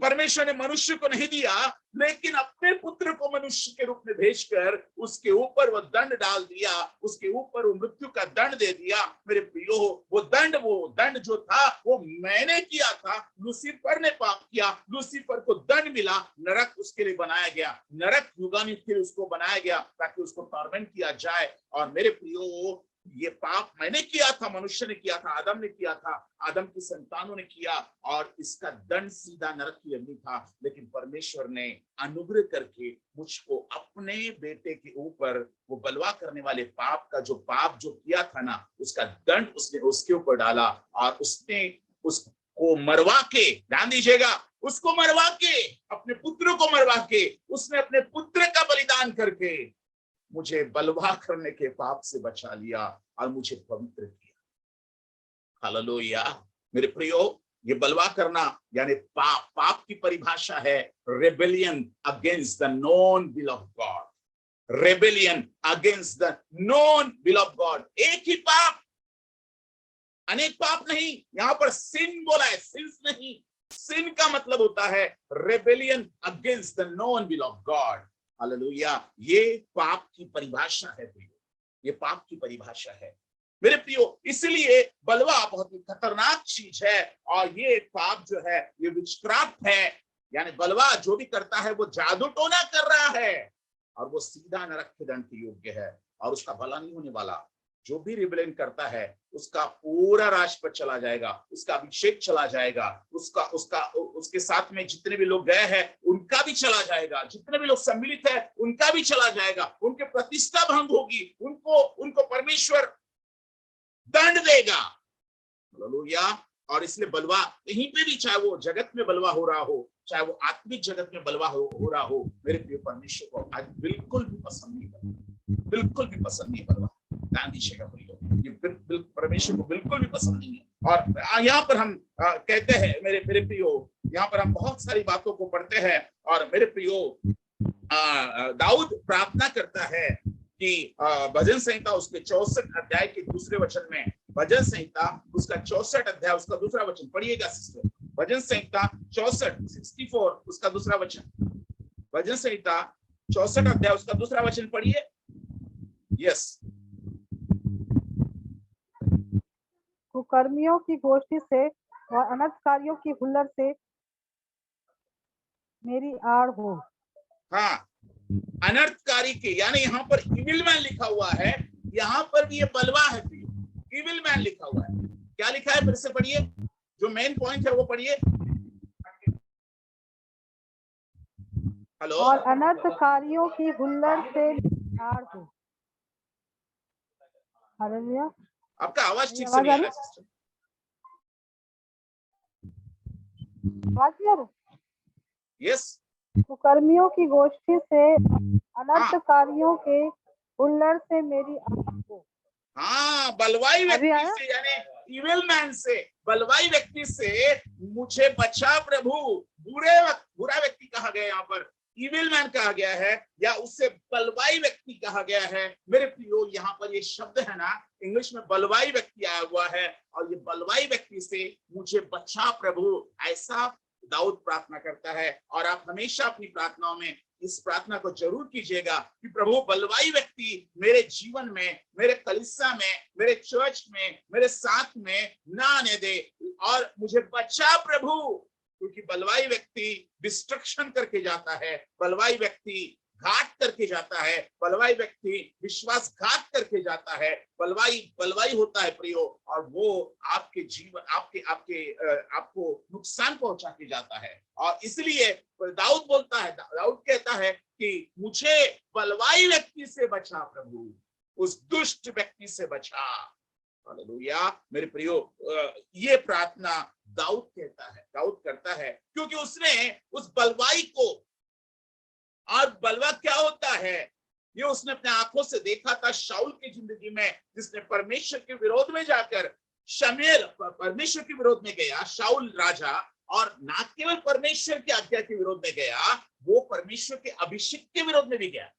परमेश्वर ने मनुष्य को नहीं दिया, लेकिन अपने पुत्र को मनुष्य के रूप में भेजकर उसके ऊपर वह दंड डाल दिया, उसके ऊपर वो मृत्यु का दंड दे दिया। मेरे प्रियो, वो दंड जो था वो मैंने किया था। लूसीफर ने पाप किया, लूसीफर को दंड मिला, नरक उसके लिए बनाया गया, नरक युगानी के लिए उसको बनाया गया ताकि उसको टॉर्मेंट किया जाए। और मेरे प्रियो, ये पाप मैंने किया था, मनुष्य ने किया था, आदम ने किया था, आदम की संतानों ने किया, और इसका दंड सीधा नरक की अग्नि था। लेकिन परमेश्वर ने अनुग्रह करके मुझको अपने बेटे के ऊपर वो बलवा करने वाले पाप का जो पाप जो किया था ना, उसका दंड उसने उसके ऊपर डाला, और उसने उसको मरवा के, ध्यान दीजिएगा, उसको मरवा के, अपने पुत्र को मरवा के, उसने अपने पुत्र का बलिदान करके मुझे बलवा करने के पाप से बचा लिया और मुझे पवित्र किया। हालेलुया। मेरे प्रियो, ये बलवा करना यानी पाप की परिभाषा है rebellion against the known will of God. Rebellion against the known will of God. एक ही पाप, अनेक पाप नहीं। यहां पर सिन बोला है, सिंस नहीं। सिन का मतलब होता है rebellion against the known will of God. Hallelujah. ये पाप की परिभाषा है प्रियो, ये पाप की परिभाषा है मेरे प्रियो। इसलिए बलवा बहुत ही खतरनाक चीज है, और ये पाप जो है ये विचक्राफ्ट है, यानी बलवा जो भी करता है वो जादू टोना कर रहा है, और वो सीधा नरक के दंड के योग्य है, और उसका भला नहीं होने वाला। जो भी रिबेलियन करता है उसका पूरा राज पर चला जाएगा, उसका अभिषेक चला जाएगा, उसके साथ में जितने भी लोग गए हैं उनका भी चला जाएगा, जितने भी लोग सम्मिलित है उनका भी चला जाएगा, उनके प्रतिष्ठा भंग होगी, उनको परमेश्वर दंड देगा। हालेलुया। और इसलिए बलवा कहीं पे भी, चाहे वो जगत में बलवा हो रहा हो, चाहे वो आत्मिक जगत में बलवा हो रहा हो, मेरे प्रिय परमेश्वर को आज बिल्कुल भी पसंद नहीं बलवा, बिल्कुल भी पसंद नहीं बलवा। ध्यान दीजिएगा प्रियो, ये परमेश्वर को बिल्कुल भी पसंद नहीं है। और यहाँ पर हम कहते हैं मेरे प्रियो, यहाँ पर हम बहुत सारी बातों को पढ़ते हैं, और मेरे प्रियो दाऊद प्रार्थना करता है कि भजन संहिता उसके 64 अध्याय के दूसरे वचन में, भजन संहिता उसका 64 अध्याय उसका दूसरा वचन पढ़िएगा सिस्टर। भजन संहिता 64 उसका दूसरा वचन, भजन संहिता 64 अध्याय उसका दूसरा वचन पढ़िए। यस। कुकर्मियों की गोष्ठी से और अनर्थकारियों की हुल्लड़ से मेरी आड़ हो। हाँ, अनर्थकारी के, यानी यहाँ पर इविल मैन लिखा हुआ है, यहाँ पर भी ये बलवा है, इविल मैन लिखा हुआ है। क्या लिखा है फिर से पढ़िए, जो मेन पॉइंट है वो पढ़िए। हेलो। और अनर्थकारियों की हुल्लड़ से आड़ हो। हालेलुया। आपका आवाज ठीक से नहीं आ रहा सिस्टर। यस। कुकर्मियों की गोष्ठी से अनर्थकारियों के हुल्लड़ से मेरी आड़ हो। हाँ, बलवाई व्यक्ति से, यानी इविल मैन से, बलवाई व्यक्ति से मुझे बचा प्रभु। बुरा व्यक्ति कहा गया, यहाँ पर इविल मैन कहा गया है, या उससे बलवाई व्यक्ति कहा गया है। मेरे प्रियो, यहाँ पर ये शब्द है ना, इंग्लिश में बलवाई व्यक्ति आया हुआ है, और ये बलवाई व्यक्ति से मुझे बचा प्रभु, ऐसा दाऊद प्रार्थना करता है। और आप हमेशा अपनी प्रार्थनाओं में इस प्रार्थना को जरूर कीजिएगा कि प्रभु बलवाई व्यक्ति मेरे जीवन में, मेरे कलीसिया में, मेरे चर्च में, मेरे साथ में ना आने दे, और मुझे बचा प्रभु। क्योंकि बलवाई व्यक्ति डिस्ट्रक्शन करके जाता है, बलवाई व्यक्ति घात करके जाता है, बलवाई व्यक्ति विश्वासघात करके जाता है, बलवाई होता है प्रियो, और वो आपके जीवन, आपको नुकसान पहुंचा के जाता है। और इसलिए दाऊद बोलता है, दाऊद कहता है कि मुझे बलवाई व्यक्ति से बचा प्रभु, उस दुष्ट व्यक्ति से बचा। हालेलुया। मेरे प्रियो, ये प्रार्थना दाऊद कहता है, दाऊद करता है, क्योंकि उसने उस बलवाई को और बलवा क्या होता है ये उसने अपने आंखों से देखा था शाऊल की जिंदगी में, जिसने परमेश्वर के विरोध में जाकर शमूएल परमेश्वर के विरोध में गया, शाऊल राजा, और ना केवल परमेश्वर की आज्ञा के विरोध में गया, वो परमेश्वर के अभिषेक के विरोध में भी गया।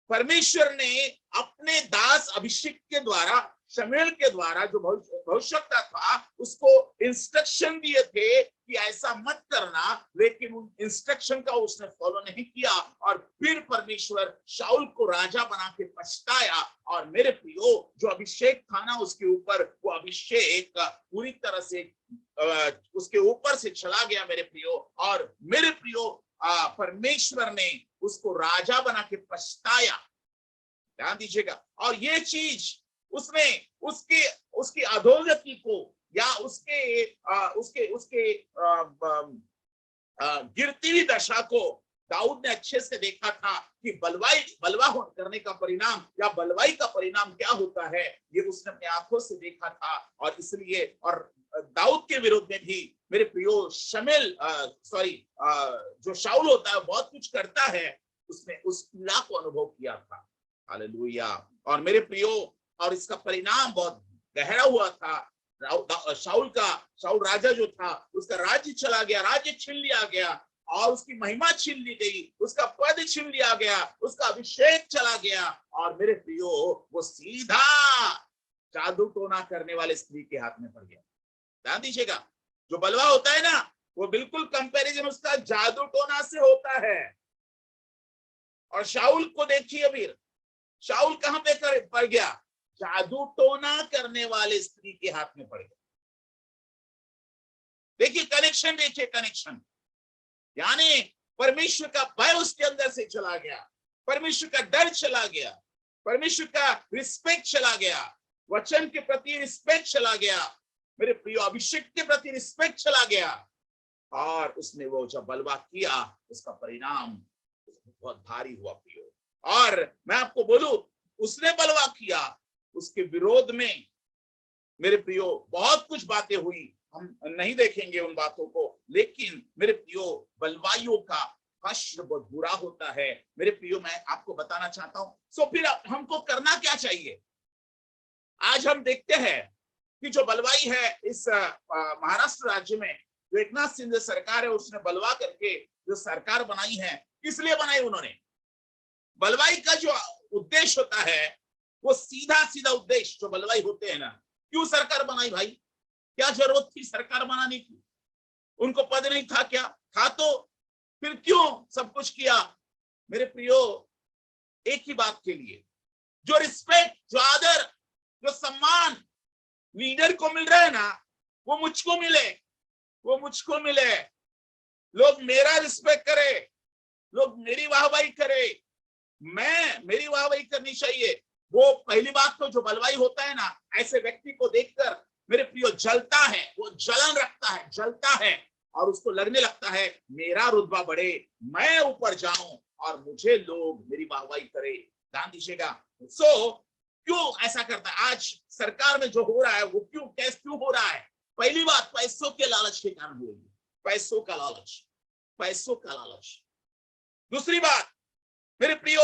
परमेश्वर ने अपने दास अभिषेक के द्वारा, शमूएल के द्वारा, जो भविष्यवक्ता था, उसको इंस्ट्रक्शन दिए थे कि ऐसा मत करना, लेकिन उन इंस्ट्रक्शन का उसने फॉलो नहीं किया और फिर परमेश्वर शाऊल को राजा बना के पछताया। और मेरे प्रियो, जो अभिषेक था ना उसके ऊपर, वो अभिषेक पूरी तरह से उसके ऊपर से चला गया मेरे प्रियो। और मेरे प्रियो, परमेश्वर ने उसको राजा बना के पछताया। ध्यान दीजिएगा। और ये चीज उसने उसकी अधोगति को या उसके गिरती हुई दशा को दाऊद ने अच्छे से देखा था कि बलवा करने का परिणाम या बलवाई का परिणाम क्या होता है, ये उसने अपनी आंखों से देखा था। और इसलिए और दाऊद के विरोध में भी मेरे प्रियो जो शाऊल होता है बहुत कुछ करता है, उसने उस पीड़ा को अनुभव किया था। हालेलुया। और मेरे प्रियो, और इसका परिणाम बहुत गहरा हुआ था। शाऊल राजा जो था, उसका राज्य चला गया, राज्य छीन लिया गया, और उसकी महिमा छीन ली गई, उसका पद छीन लिया गया, उसका अभिषेक चला गया। और मेरे प्रियो, वो सीधा जादू टोना करने वाले स्त्री के हाथ में पड़ गया। ध्यान दीजिएगा, जो बलवा होता है ना, वो बिल्कुल कंपैरिजन उसका जादू टोना से होता है। और शाऊल को देखिए, अभी शाऊल कहां पे पड़ गया? जादू टोना करने वाले स्त्री के हाथ में पड़ गया। देखिए कनेक्शन, देखिए कनेक्शन, यानी परमेश्वर का भय उसके अंदर से चला गया, परमेश्वर का डर चला गया, परमेश्वर का रिस्पेक्ट चला गया, वचन के प्रति रिस्पेक्ट चला गया, मेरे प्रिय अभिषेक के प्रति रिस्पेक्ट चला गया। और उसने वो जब बलवा किया, उसका परिणाम बहुत भारी हुआ प्रियो। और मैं आपको बोलूं, उसने बलवा किया, उसके विरोध में मेरे प्रियो बहुत कुछ बातें हुई, हम नहीं देखेंगे उन बातों को, लेकिन मेरे प्रियो बलवाइयों का हश्र बहुत बुरा होता है। मेरे प्रियो, मैं आपको बताना चाहता हूं, सो फिर हमको करना क्या चाहिए? आज हम देखते हैं कि जो बलवाई है इस महाराष्ट्र राज्य में, जो एकनाथ शिंदे सरकार है, उसने बलवा करके जो सरकार बनाई है, इसलिए बनाई उन्होंने। बलवाई का जो उद्देश्य होता है, वो सीधा सीधा उद्देश्य, जो बलवाई होते हैं ना, क्यों सरकार बनाई भाई? क्या जरूरत थी सरकार बनाने की? उनको पद नहीं था क्या? था तो फिर क्यों सब कुछ किया? मेरे प्रियो, एक ही बात के लिए, जो रिस्पेक्ट, जो आदर, जो सम्मान लीडर को मिल रहा है ना, वो मुझको मिले, वो मुझको मिले। लोग मेरा रिस्पेक्ट करे, लोग मेरी वाहवाही करे, मेरी वाहवाही करनी चाहिए। वो पहली बात तो जो बलवाई होता है ना, ऐसे व्यक्ति को देखकर मेरे प्रियो जलता है, वो जलन रखता है, जलता है, और उसको लगने लगता है मेरा रुतबा बढ़े, मैं ऊपर जाऊं और मुझे लोग मेरी वाहवाही करे। ध्यान दीजिएगा। क्यों ऐसा करता है? आज सरकार में जो हो रहा है वो क्यों हो रहा है? पहली बात, पैसों के लालच के कारण हो रही है। पैसों का लालच, पैसों का लालच। दूसरी बात मेरे प्रियो,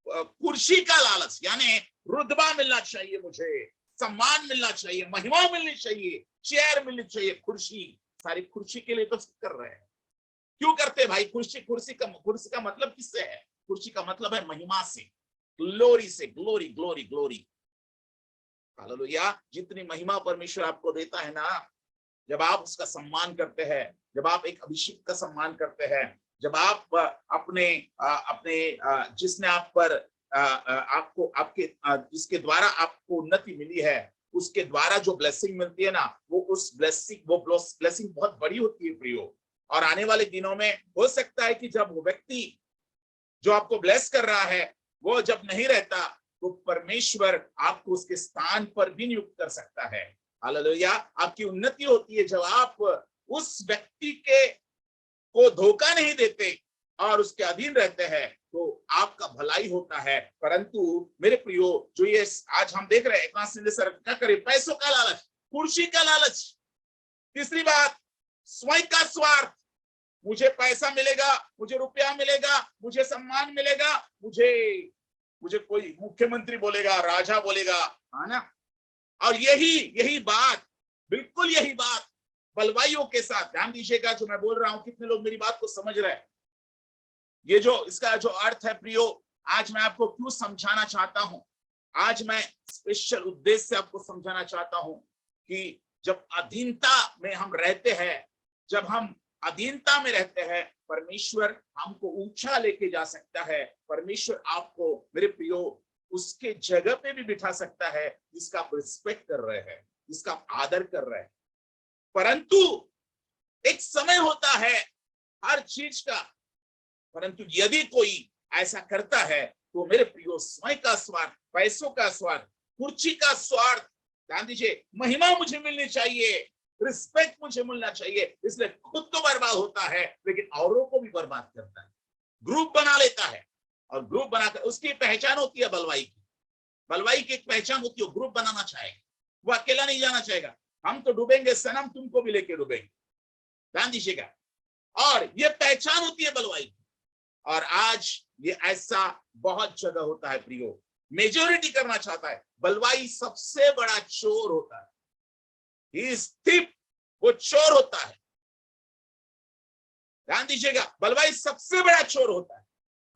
कुर्सी का लालच, यानी रुतबा मिलना चाहिए, मुझे सम्मान मिलना चाहिए, महिमा मिलनी चाहिए, चेयर मिलनी चाहिए, कुर्सी। सारी कुर्सी के लिए तो कर रहे हैं। क्यों करते भाई? कुर्सी का मतलब किससे है? कुर्सी का मतलब है महिमा से, ग्लोरी से, ग्लोरी ग्लोरी ग्लोरी। हालेलुया। जितनी महिमा परमेश्वर आपको देता है ना, जब आप उसका सम्मान करते हैं, जब आप एक अभिषेक का सम्मान करते हैं, जब आप अपने जिसने आप पर आपको आपके जिसके द्वारा आपको उन्नति मिली है, उसके द्वारा जो ब्लेसिंग मिलती है ना, वो ब्लेसिंग बहुत बड़ी होती है प्रियो। और आने वाले दिनों में हो सकता है कि जब वो व्यक्ति जो आपको ब्लेस कर रहा है वो जब नहीं रहता, तो परमेश्वर आपको उसके स्थान पर भी नियुक्त कर सकता है। हालेलुया। आपकी उन्नति होती है जब आप उस व्यक्ति को धोखा नहीं देते और उसके अधीन रहते हैं, तो आपका भलाई होता है। परंतु मेरे प्रियो, जो ये आज हम देख रहे हैं, एकनाथ शिंदे सर क्या करे? पैसों का लालच, कुर्सी का लालच। तीसरी बात, स्वयं का स्वार्थ, मुझे पैसा मिलेगा, मुझे रुपया मिलेगा, मुझे सम्मान मिलेगा, मुझे कोई मुख्यमंत्री बोलेगा, राजा बोलेगा, है ना। और यही बात, बिल्कुल यही बात बलवाइयों के साथ। ध्यान दीजिएगा जो मैं बोल रहा हूं, कितने लोग मेरी बात को समझ रहे हैं। ये जो इसका जो अर्थ है प्रियो, आज मैं आपको क्यों समझाना चाहता हूं, आज मैं स्पेशल उद्देश्य से आपको समझाना चाहता हूं कि जब अधीनता में हम रहते हैं, जब हम अधीनता में रहते हैं, परमेश्वर हमको ऊंचा लेके जा सकता है। परमेश्वर आपको मेरे प्रियो उसके जगह पे भी बिठा सकता है जिसका आप रिस्पेक्ट कर रहे हैं, जिसका आप आदर कर रहे हैं। परंतु एक समय होता है हर चीज का, परंतु यदि कोई ऐसा करता है तो मेरे प्रियो समय का स्वार्थ, पैसों का स्वार्थ, कुर्सी का स्वार्थ, ध्यान दीजिए, महिमा मुझे मिलनी चाहिए, रिस्पेक्ट मुझे मिलना चाहिए, इसलिए खुद तो बर्बाद होता है लेकिन औरों को भी बर्बाद करता है। ग्रुप बना लेता है और ग्रुप बनाकर, उसकी पहचान होती है बलवाई की। बलवाई की एक पहचान होती है, ग्रुप बनाना चाहेगा, वो अकेला नहीं जाना चाहेगा। हम तो डूबेंगे सनम, तुमको भी लेके डूबेंगे, ध्यान दीजिएगा। और ये पहचान होती है बलवाई की। और आज ये ऐसा बहुत जगह होता है प्रियो, मेजोरिटी करना चाहता है। बलवाई सबसे बड़ा चोर होता है, वो चोर होता है। ध्यान दीजिएगा, बलवाई सबसे बड़ा चोर होता है।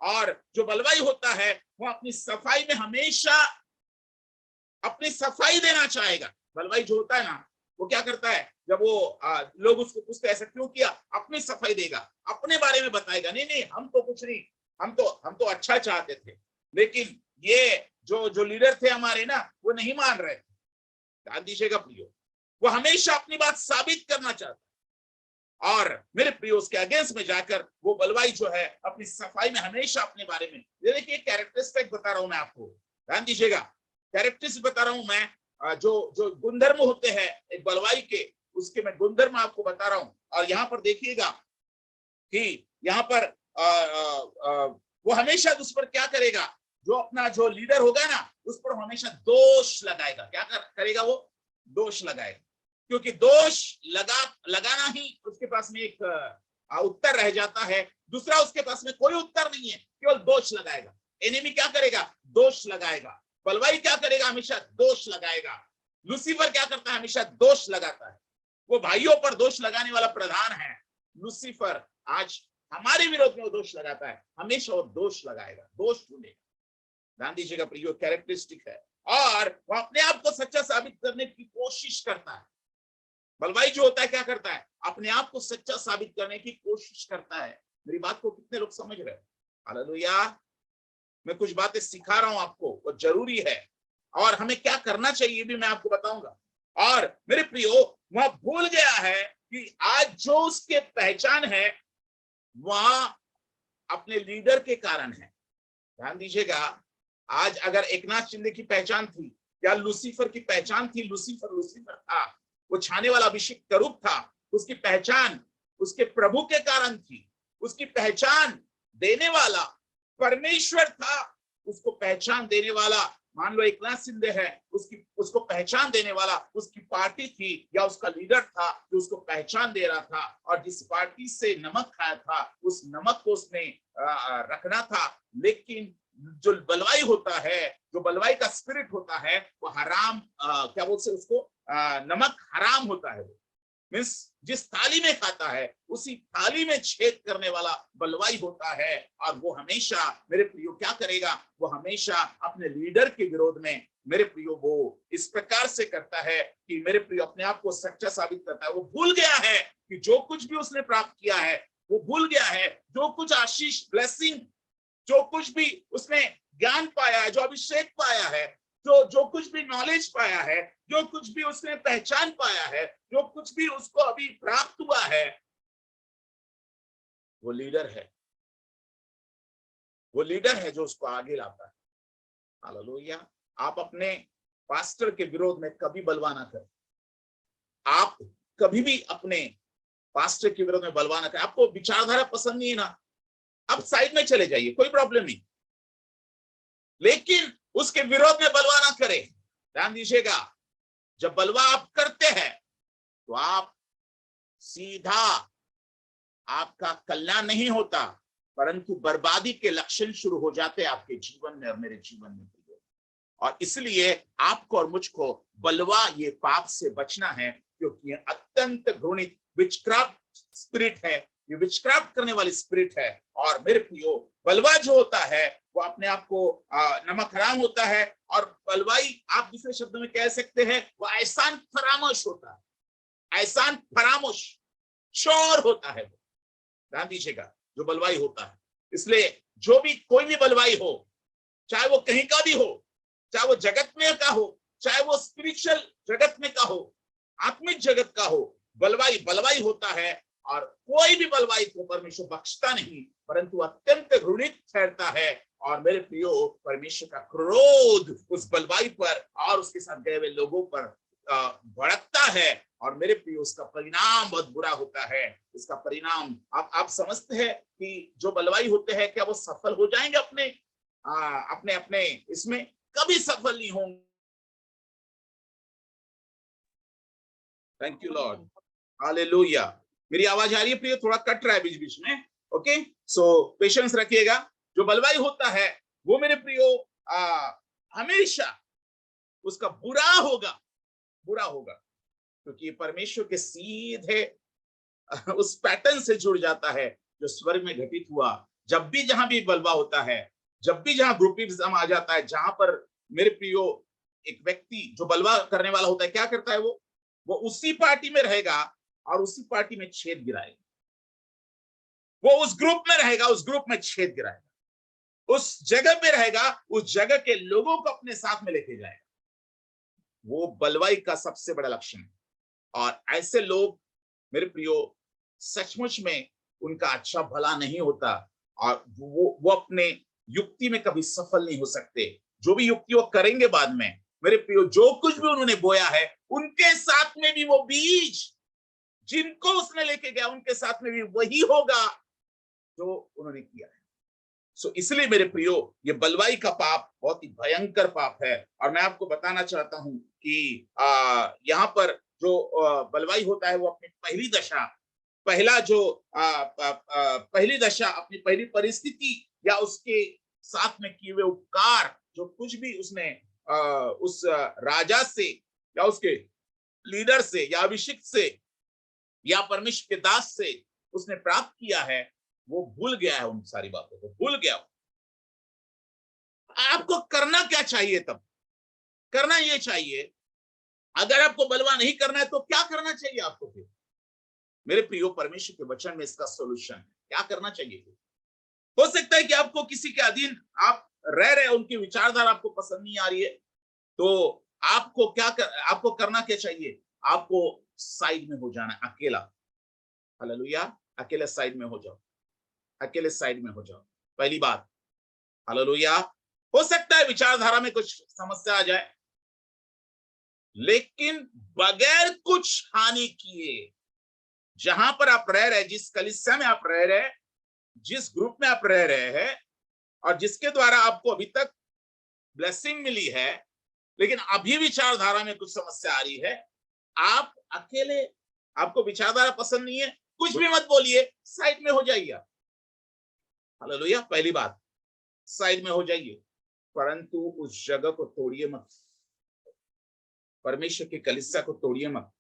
और जो बलवाई होता है वो अपनी सफाई में हमेशा अपनी सफाई देना चाहेगा। बलवाई जो होता है ना, वो क्या करता है, जब वो लोग उसको पूछते ऐसा क्यों किया, अपनी सफाई देगा, अपने बारे में बताएगा, नहीं नहीं हम तो कुछ नहीं, हम तो अच्छा चाहते थे। लेकिन ये जो लीडर थे हमारे ना, वो नहीं मान रहे थे। ध्यान दीजिएगा प्रियो, वो हमेशा अपनी बात साबित करना चाहता है। और मेरे प्रियो उसके अगेंस्ट में जाकर वो बलवाई जो है अपनी सफाई में हमेशा अपने बारे में, ये देखिए कैरेक्टरिस्टिक बता रहा हूं मैं आपको, ध्यान दीजिएगा, कैरेक्टरिस्टिक बता रहा हूं मैं। जो गुणधर्म होते हैं एक बलवाई के, उसके मैं गुणधर्म आपको बता रहा हूं। और यहाँ पर देखिएगा कि यहाँ पर वो हमेशा उस पर क्या करेगा, जो अपना जो लीडर होगा ना, उस पर हमेशा दोष लगाएगा। क्या करेगा वो, दोष लगाएगा, क्योंकि दोष लगाना ही उसके पास में एक उत्तर रह जाता है। दूसरा उसके पास में कोई उत्तर नहीं है, केवल दोष लगाएगा। एनिमी क्या करेगा, दोष लगाएगा। बलवाई क्या करेगा, हमेशा दोष लगाएगा। लूसीफर क्या करता है, हमेशा दोष लगाता है। वो भाइयों पर दोष लगाने वाला प्रधान है लूसीफर। आज हमारे विरोध में वो दोष लगाता है, हमेशा वो दोष लगाएगा, दोष ढूंढेगा। ध्यान दीजिएगा प्रियो, कैरेक्टरिस्टिक है। और वो अपने आप को सच्चा साबित करने की कोशिश करता है। बलवाई जो होता है क्या करता है, अपने आप को सच्चा साबित करने की कोशिश करता है। मेरी बात को कितने लोग समझ रहे हैं? हालेलुया। मैं कुछ बातें सिखा रहा हूं आपको, वो जरूरी है। और हमें क्या करना चाहिए भी मैं आपको बताऊंगा। और मेरे प्रियो, वह भूल गया है कि आज जो उसके पहचान है वह अपने लीडर के कारण है। ध्यान दीजिएगा, आज अगर एकनाथ शिंदे की पहचान थी या लूसीफर की पहचान थी, लूसीफर था, वो छाने वाला अभिषेक करूब था, उसकी पहचान उसके प्रभु के कारण थी। उसकी पहचान देने वाला परमेश्वर था, उसको पहचान देने वाला, मान लो एकनाथ शिंदे है, उसको पहचान देने वाला उसकी पार्टी थी या उसका लीडर था जो उसको पहचान दे रहा था। और जिस पार्टी से नमक खाया था उस नमक को उसने रखना था। लेकिन जो बलवाई होता है, जो बलवाई का स्पिरिट होता है, वो हराम, क्या बोलते उसको, नमक हराम होता है। मीन्स जिस थाली में खाता है उसी थाली में छेद करने वाला बलवाई होता है। और वो हमेशा मेरे प्रियो क्या करेगा, वो हमेशा अपने लीडर के विरोध में मेरे प्रियो वो इस प्रकार से करता है कि मेरे प्रियो अपने आप को सच्चा साबित करता है। वो भूल गया है कि जो कुछ भी उसने प्राप्त किया है, वो भूल गया है जो कुछ आशीष, ब्लेसिंग, जो कुछ भी उसने ज्ञान पाया है, जो अभिषेक पाया है, जो कुछ भी नॉलेज पाया है, जो कुछ भी उसने पहचान पाया है, जो कुछ भी उसको अभी प्राप्त हुआ है, वो लीडर है। वो लीडर है जो उसको आगे लाता है। हालेलुया। आप अपने पास्टर के विरोध में कभी बलवा ना करें। आप कभी भी अपने पास्टर के विरोध में बलवा ना करें। आपको विचारधारा पसंद नहीं है ना, आप साइड में चले जाइए, कोई प्रॉब्लम नहीं, लेकिन उसके विरोध में बलवा ना करें। ध्यान दीजिएगा, जब बलवा आप करते हैं तो आप सीधा आपका कल्याण नहीं होता, परंतु बर्बादी के लक्षण शुरू हो जाते हैं आपके जीवन में और मेरे जीवन में। और इसलिए आपको और मुझको बलवा ये पाप से बचना है, क्योंकि ये अत्यंत घृणित विचक्राफ्ट स्पिरिट है, ये विचक्राफ्ट करने वाली स्पिरिट है। और मेरे प्रियो, बलवा जो होता है वो अपने आप को नमक हराम होता है, और बलवाई आप दूसरे शब्दों में कह सकते हैं वो एहसान फरामोश होता है, एहसान फरामोश, चोर होता है वो। ध्यान दीजिएगा, जो बलवाई होता है। इसलिए जो भी कोई भी बलवाई हो, चाहे वो कहीं का भी हो, चाहे वो जगत में का हो, चाहे वो स्पिरिचुअल जगत में का हो, आत्मिक जगत का हो, बलवाई बलवाई होता है। और कोई भी बलवाई को परमेश्वर बख्शता नहीं, परंतु अत्यंत घृणित ठहरता है। और मेरे प्रियो, परमेश्वर का क्रोध उस बलवाई पर और उसके साथ गए हुए लोगों पर भड़कता है। और मेरे प्रियो, उसका परिणाम बहुत बुरा होता है। इसका परिणाम आप समझते हैं कि जो बलवाई होते हैं, क्या वो सफल हो जाएंगे अपने अपने अपने इसमें? कभी सफल नहीं होंगे। Thank you Lord, hallelujah. मेरी आवाज आ रही है प्रिय? थोड़ा कट रहा है बीच बीच में, ओके, सो पेशेंस रखिएगा। जो बलवाई होता है वो मेरे प्रियो हमेशा उसका बुरा होगा, बुरा होगा, क्योंकि परमेश्वर के सीधे उस पैटर्न से जुड़ जाता है जो स्वर्ग में घटित हुआ। जब भी जहां भी बलवा होता है, जब भी जहां ग्रुपिज्म आ जाता है, जहां पर मेरे प्रियो एक व्यक्ति जो बलवा करने वाला होता है, क्या करता है वो उसी पार्टी में रहेगा और उसी पार्टी में छेद गिराएगा। वो उस ग्रुप में रहेगा, उस ग्रुप में छेद गिराएगा, उस जगह में रहेगा, उस जगह के लोगों को अपने साथ में लेके जाएगा। वो बलवाई का सबसे बड़ा लक्षण है। और ऐसे लोग मेरे प्रियो सचमुच में उनका अच्छा भला नहीं होता, और वो अपने युक्ति में कभी सफल नहीं हो सकते। जो भी युक्ति वो करेंगे बाद में, मेरे प्रियो, जो कुछ भी उन्होंने बोया है, उनके साथ में भी वो बीज जिनको उसने लेके गया, उनके साथ में भी वही होगा जो उन्होंने किया है। सो इसलिए मेरे प्रियो, ये बलवाई का पाप बहुत ही भयंकर पाप है। और मैं आपको बताना चाहता हूं कि यहाँ पर जो बलवाई होता है वो अपनी पहली दशा, पहला जो पहली दशा, अपनी पहली परिस्थिति या उसके साथ में किए हुए उपकार, जो कुछ भी उसने उस राजा से या उसके लीडर से या अभिषिक्त से या परमेश्वर के दास से उसने प्राप्त किया है, वो भूल गया है, उन सारी बातों को भूल गया। आपको करना क्या चाहिए? तब करना ये चाहिए, अगर आपको बलवा नहीं करना है तो क्या करना चाहिए आपको? फिर मेरे प्रियो, परमेश्वर के वचन में इसका सॉल्यूशन है। क्या करना चाहिए? हो सकता है कि आपको किसी के अधीन आप रह रहे, उनकी विचारधारा आपको पसंद नहीं आ रही है, तो आपको करना क्या चाहिए? आपको साइड में हो जाना, अकेला। हालेलुया, अकेले साइड में हो जाओ, अकेले साइड में हो जाओ, पहली बात। हालेलुया। हो सकता है विचारधारा में कुछ समस्या आ जाए, लेकिन बगैर कुछ हानि किए, जहां पर आप रह रहे, जिस कलीसिया में आप रह रहे, जिस ग्रुप में आप रह रहे हैं, और जिसके द्वारा आपको अभी तक ब्लेसिंग मिली है, लेकिन अभी विचारधारा में कुछ समस्या आ रही है, आप अकेले, आपको विचारधारा पसंद नहीं है, कुछ भी मत बोलिए, साइड में हो जाइए। हालेलुया। पहली बात, साइड में हो जाइए, परंतु उस जगह को तोड़िए मत, परमेश्वर के कलीसिया को तोड़िए मत,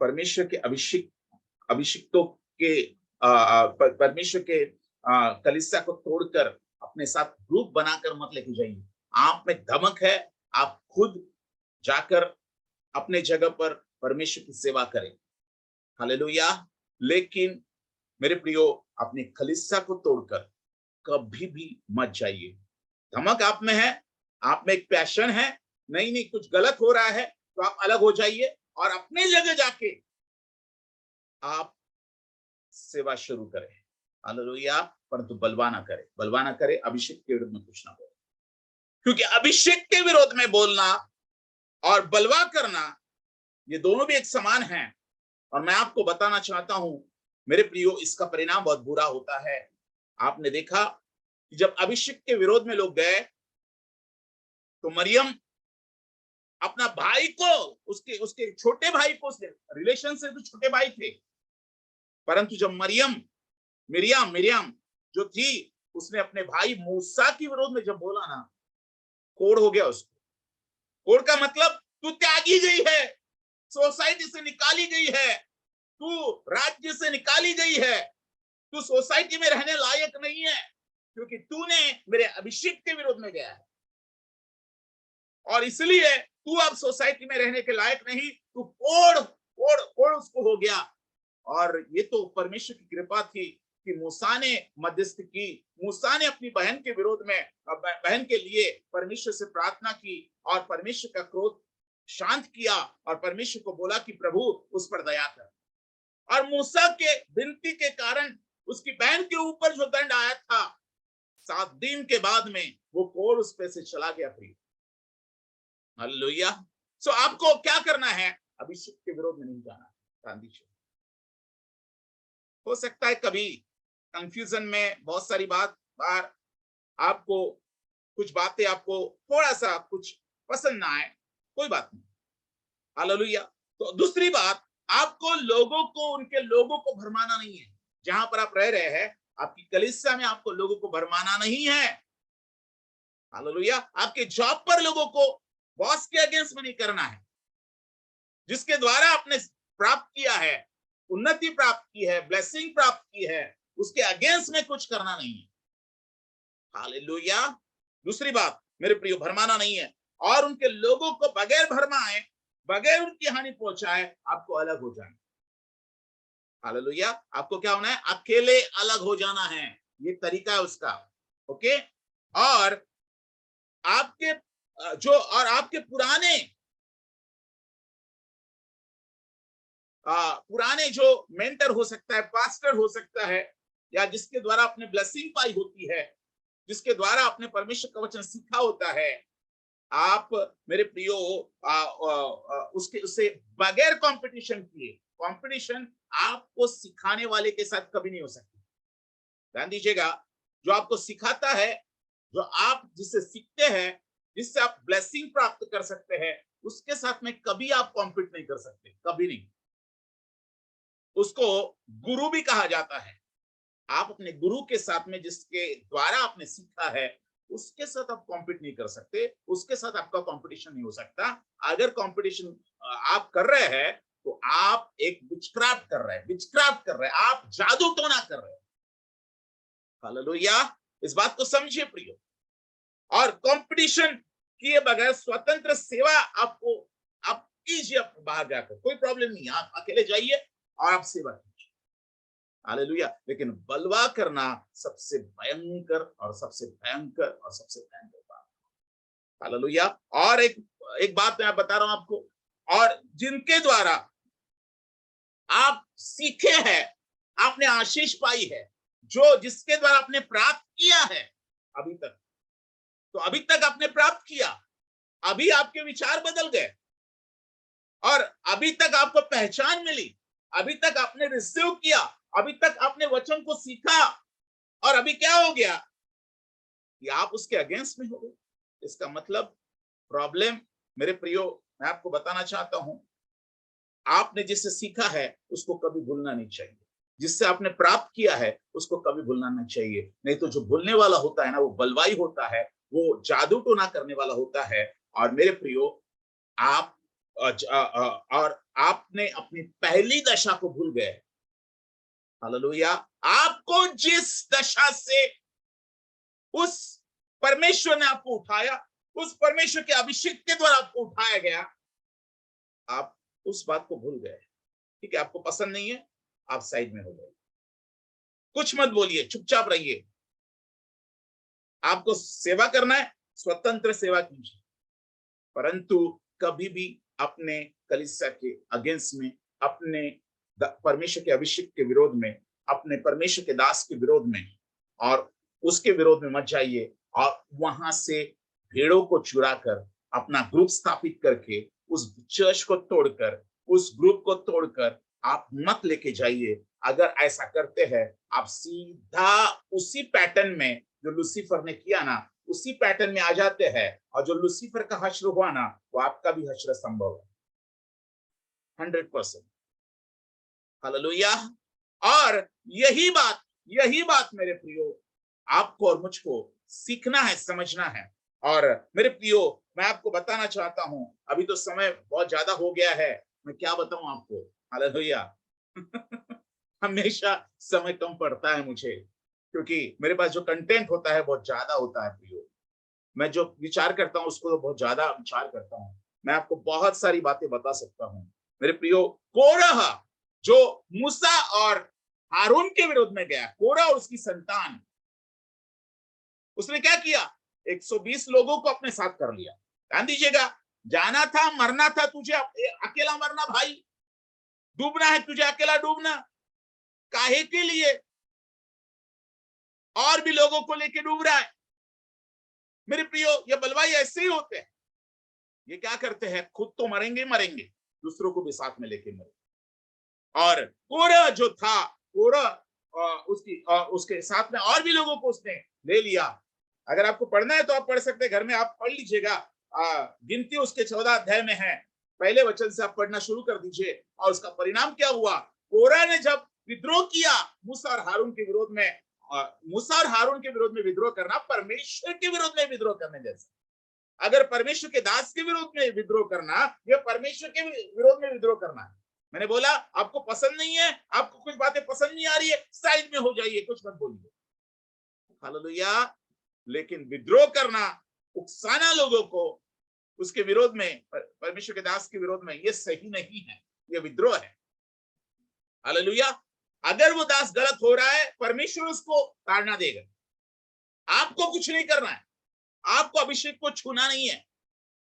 परमेश्वर के अभिषिक्तों के परमेश्वर के कलीसिया को तोड़कर अपने साथ ग्रुप बनाकर मत लेके जाइए। आप में धमक है, आप खुद जाकर अपने जगह पर परमेश्वर की सेवा करें। हालेलुया। लेकिन मेरे प्रियो, अपने कलीसिया को तोड़कर कभी भी मत जाइए। धमक आप में है, आप में एक पैशन है, नहीं कुछ गलत हो रहा है, तो आप अलग हो जाइए और अपने जगह जाके आप सेवा शुरू करें। हालेलुया। परंतु बलवा ना करे, बलवा ना करे, अभिषेक के विरोध में कुछ ना बोले, क्योंकि अभिषेक के विरोध में बोलना और बलवा करना, ये दोनों भी एक समान हैं। और मैं आपको बताना चाहता हूं मेरे प्रियो, इसका परिणाम बहुत बुरा होता है। आपने देखा कि जब अभिषेक के विरोध में लोग गए, तो मरियम अपना भाई को, उसके छोटे भाई को, उसके रिलेशन से तो छोटे भाई थे, परंतु जब मरियम मिरियम जो थी, उसने अपने भाई मूसा के विरोध में जब बोला ना, कोड़ हो गया उसको। कोड़ का मतलब तू त्यागी गई है, सोसाइटी से निकाली गई है, तू राज्य से निकाली गई है, तू सोसाइटी में रहने लायक नहीं है, क्योंकि तूने मेरे अभिषेक के विरोध में गया है, और इसलिए तू अब सोसाइटी में रहने के लायक नहीं, तू कोड़ कोड़ कोड़ उसको हो गया। और ये तो परमेश्वर की कृपा थी कि मूसा ने मध्यस्थ की, मूसा ने अपनी बहन के विरोध में, बहन के लिए परमेश्वर से प्रार्थना की, और परमेश्वर का क्रोध शांत किया, और परमेश्वर को बोला कि प्रभु उस पर दया कर। और मूसा के विनती के कारण उसकी बहन के ऊपर जो दंड आया था, 7 दिन के बाद में वो कोड़ उस पे से चला गया। प्रिय, हालेलुया। सो आपको क्या करना है? अभिषेक के विरोध में नहीं जाना। हो सकता है कभी कंफ्यूजन में बहुत सारी बार आपको कुछ बातें आपको थोड़ा सा कुछ पसंद ना आए, कोई बात नहीं, हालेलुया। तो दूसरी बात, आपको लोगों को, उनके लोगों को भरमाना नहीं है। जहां पर आप रह रहे हैं, आपकी कलीसिया में आपको लोगों को भरमाना नहीं है, हालेलुया। आपके जॉब पर लोगों को बॉस के अगेंस्ट में नहीं करना है। जिसके द्वारा आपने प्राप्त किया है, उन्नति प्राप्त की है, ब्लेसिंग प्राप्त की है, उसके अगेंस्ट में कुछ करना नहीं है, हालेलुया। दूसरी बात, मेरे प्रियो, भरमाना नहीं है, और उनके लोगों को बगैर भरमाए, बगैर उनकी हानि पहुंचाए आपको अलग हो जाना, हालेलुया। आपको क्या होना है? अकेले अलग हो जाना है, ये तरीका है उसका, ओके। और आपके पुराने जो मेंटर हो सकता है, पास्टर हो सकता है, या जिसके द्वारा आपने ब्लेसिंग पाई होती है, जिसके द्वारा आपने परमेश्वर का वचन सीखा होता है, आप मेरे प्रियो उससे बगैर कंपटीशन किए, कंपटीशन आपको सिखाने वाले के साथ कभी नहीं हो सकती। ध्यान दीजिएगा, जो आपको सिखाता है, जो आप जिससे सीखते हैं, जिससे आप ब्लेसिंग प्राप्त कर सकते हैं, उसके साथ में कभी आप कॉम्पीट नहीं कर सकते, कभी नहीं। उसको गुरु भी कहा जाता है। आप अपने गुरु के साथ में, जिसके द्वारा आपने सीखा है, उसके साथ आप कॉम्पीट नहीं कर सकते, उसके साथ आपका कंपटीशन नहीं हो सकता। अगर कंपटीशन आप कर रहे हैं, तो आप एक विचक्राफ्ट कर रहे हैं, आप जादू टोना कर रहे हैं, हालेलुया। इस बात को समझिए प्रियो। और कंपटीशन किए बगैर स्वतंत्र सेवा आप कीजिए, बाहर जाकर, कोई प्रॉब्लम नहीं, आप अकेले जाइए और आप सेवा कीजिए, हालेलुया। लेकिन बलवा करना सबसे भयंकर बात, हालेलुया। और एक बात मैं बता रहा हूं आपको, और जिनके द्वारा आप सीखे हैं, आपने आशीष पाई है, जिसके द्वारा आपने प्राप्त किया है अभी तक आपने प्राप्त किया, अभी आपके विचार बदल गए, और अभी तक आपको पहचान मिली, अभी तक आपने रिसीव किया, अभी तक आपने वचन को सीखा, और अभी क्या हो गया कि आप उसके अगेंस्ट में हो गए। इसका मतलब प्रॉब्लम, मेरे प्रियो, मैं आपको बताना चाहता हूं, आपने जिससे सीखा है उसको कभी भूलना नहीं चाहिए, जिससे आपने प्राप्त किया है उसको कभी भूलना नहीं चाहिए। नहीं तो जो भूलने वाला होता है ना, वो बलवाई होता है, वो जादू टोना करने वाला होता है। और मेरे प्रियो, आप और आपने अपनी पहली दशा को भूल गए, हालेलुया। आपको जिस दशा से उस परमेश्वर ने आपको उठाया, उस परमेश्वर के अभिषेक के द्वारा आपको उठाया गया, आप उस बात को भूल गए, ठीक है। आपको पसंद नहीं है, आप साइड में हो गए, कुछ मत बोलिए, चुपचाप रहिए। आपको सेवा करना है, स्वतंत्र सेवा कीजिए, परंतु कभी भी अपने कलीसिया के अगेंस्ट में, अपने परमेश्वर के अभिषेक के विरोध में, अपने परमेश्वर के दास के विरोध में और उसके विरोध में मत जाइए। और वहां से भेड़ों को चुराकर अपना ग्रुप स्थापित करके, उस चर्च को तोड़कर, उस ग्रुप को तोड़कर आप मत लेके जाइए। अगर ऐसा करते हैं, आप सीधा उसी पैटर्न में जो लूसीफर ने किया ना, उसी पैटर्न में आ जाते हैं, और जो लूसीफर का हश्र हुआ ना, वो आपका भी हश्र संभव है, 100%, हालेलुया। और यही बात यही बात मेरे प्रियो आपको और मुझको सीखना है, समझना है। और मेरे प्रियो मैं आपको बताना चाहता हूं, अभी तो समय बहुत ज्यादा हो गया है, मैं क्या बताऊं आपको। हालेलुया। हमेशा समय कम पड़ता है मुझे, क्योंकि मेरे पास जो कंटेंट होता है बहुत ज्यादा होता है प्रियो। मैं जो विचार करता हूँ उसको तो बहुत ज्यादा विचार करता हूँ। मैं आपको बहुत सारी बातें बता सकता हूँ मेरे प्रियो। कोरह जो मूसा और हारून के विरोध में गया, कोरह और उसकी संतान, उसने क्या किया, 120 लोगों को अपने साथ कर लिया। ध्यान दीजिएगा, जाना था, मरना था तुझे, अकेला मरना भाई, डूबना है तुझे, अकेला डूबना, काहे के लिए और भी लोगों को लेके डूब रहा है। मेरे प्रियो ये बलवाई ऐसे ही होते हैं, ये क्या करते हैं, खुद तो मरेंगे मरेंगे, दूसरों को भी साथ में लेके मरेंगे। और कोरह जो था, कोरह उसके साथ में और भी लोगों को उसने ले लिया। अगर आपको पढ़ना है तो आप पढ़ सकते हैं, घर में आप पढ़ लीजिएगा। गिनती उसके 14 अध्याय में है, पहले वचन से आप पढ़ना शुरू कर दीजिए। और उसका परिणाम क्या हुआ, कोरह ने जब विद्रोह किया मूसा और हारून के विरोध में, मूसा और हारून के विरोध में विद्रोह करना परमेश्वर के विरोध में विद्रोह करने जैसा। अगर परमेश्वर के दास के विरोध में विद्रोह करना, यह परमेश्वर के विरोध में विद्रोह करना है। मैंने बोला आपको पसंद नहीं है, आपको कुछ बातें पसंद नहीं आ रही है, साइड में हो जाइए, कुछ मत बोलिए। हालेलुया। लेकिन विद्रोह करना, उकसाना लोगों को उसके विरोध में, परमेश्वर के दास के विरोध में, यह सही नहीं है, यह विद्रोह है। हालेलुया। अगर वो दास गलत हो रहा है, परमेश्वर उसको ताड़ना देगा, आपको कुछ नहीं करना है, आपको अभिषेक को छूना नहीं है।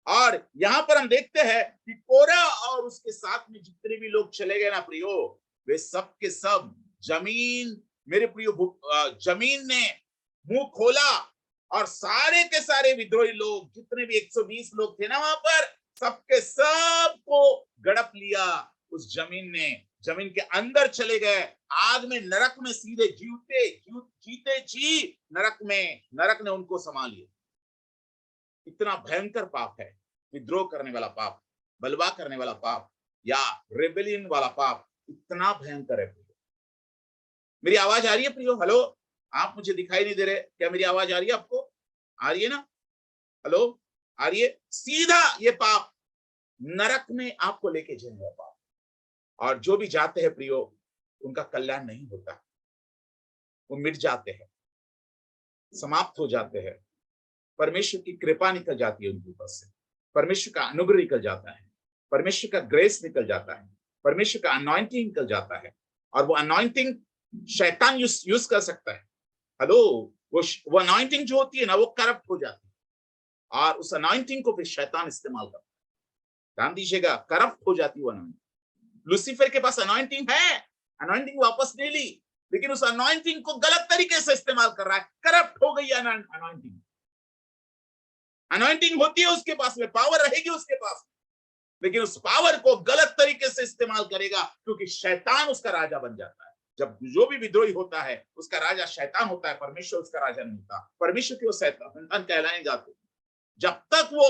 और यहां पर हम देखते हैं कि कोरह और उसके साथ में जितने भी लोग चले गए ना प्रियो, वे सब के सब जमीन, मेरे प्रियो जमीन ने मुंह खोला, और सारे के सारे विद्रोही लोग, जितने भी 120 लोग थे ना वहां पर, सबके सब को गड़प लिया उस जमीन ने, जमीन के अंदर चले गए, आग में, नरक में सीधे जीते जी नरक ने उनको संभाल लिया। इतना भयंकर पाप है विद्रोह करने वाला पाप, बलवा करने वाला पाप, या रेबेलियन वाला पाप, इतना भयंकर है। मेरी आवाज आ रही है प्रियो? हेलो, आप मुझे दिखाई नहीं दे रहे, क्या मेरी आवाज आ रही है आपको? आ रही है ना? हेलो, आ रही है? सीधा ये पाप नरक में आपको लेके जाएगा पाप। और जो भी जाते हैं प्रियो, उनका कल्याण नहीं होता, वो मिट जाते हैं, समाप्त हो जाते हैं। परमेश्वर की कृपा निकल जाती है उनके ऊपर से, परमेश्वर का अनुग्रह निकल जाता है, परमेश्वर का ग्रेस निकल जाता है, परमेश्वर का अनॉइंटिंग निकल जाता है। और वो अनॉइंटिंग शैतान यूज कर सकता है। हेलो, वो अनॉइंटिंग जो होती है ना, वो करप्ट हो जाती है, और उस अनॉइंटिंग को फिर शैतान इस्तेमाल करता है। ध्यान दीजिएगा, करप्ट हो जाती है वो अनॉइंटिंग। लूसीफर के पास अनॉइंटिंग है, अनॉइंटिंग वापस ले ली, लेकिन उस अनॉइंटिंग को गलत तरीके से इस्तेमाल कर रहा है, करप्ट हो गई अनॉइंटिंग। अनॉइंटिंग होती है उसके पास में, पावर रहेगी उसके पास, लेकिन उस पावर को गलत तरीके से इस्तेमाल करेगा, क्योंकि शैतान उसका राजा बन जाता है। जब जो भी विद्रोही होता है, उसका राजा शैतान होता है, परमेश्वर उसका राजा नहीं होता। परमेश्वर की वो संतान कहलाए जाते, जब तक वो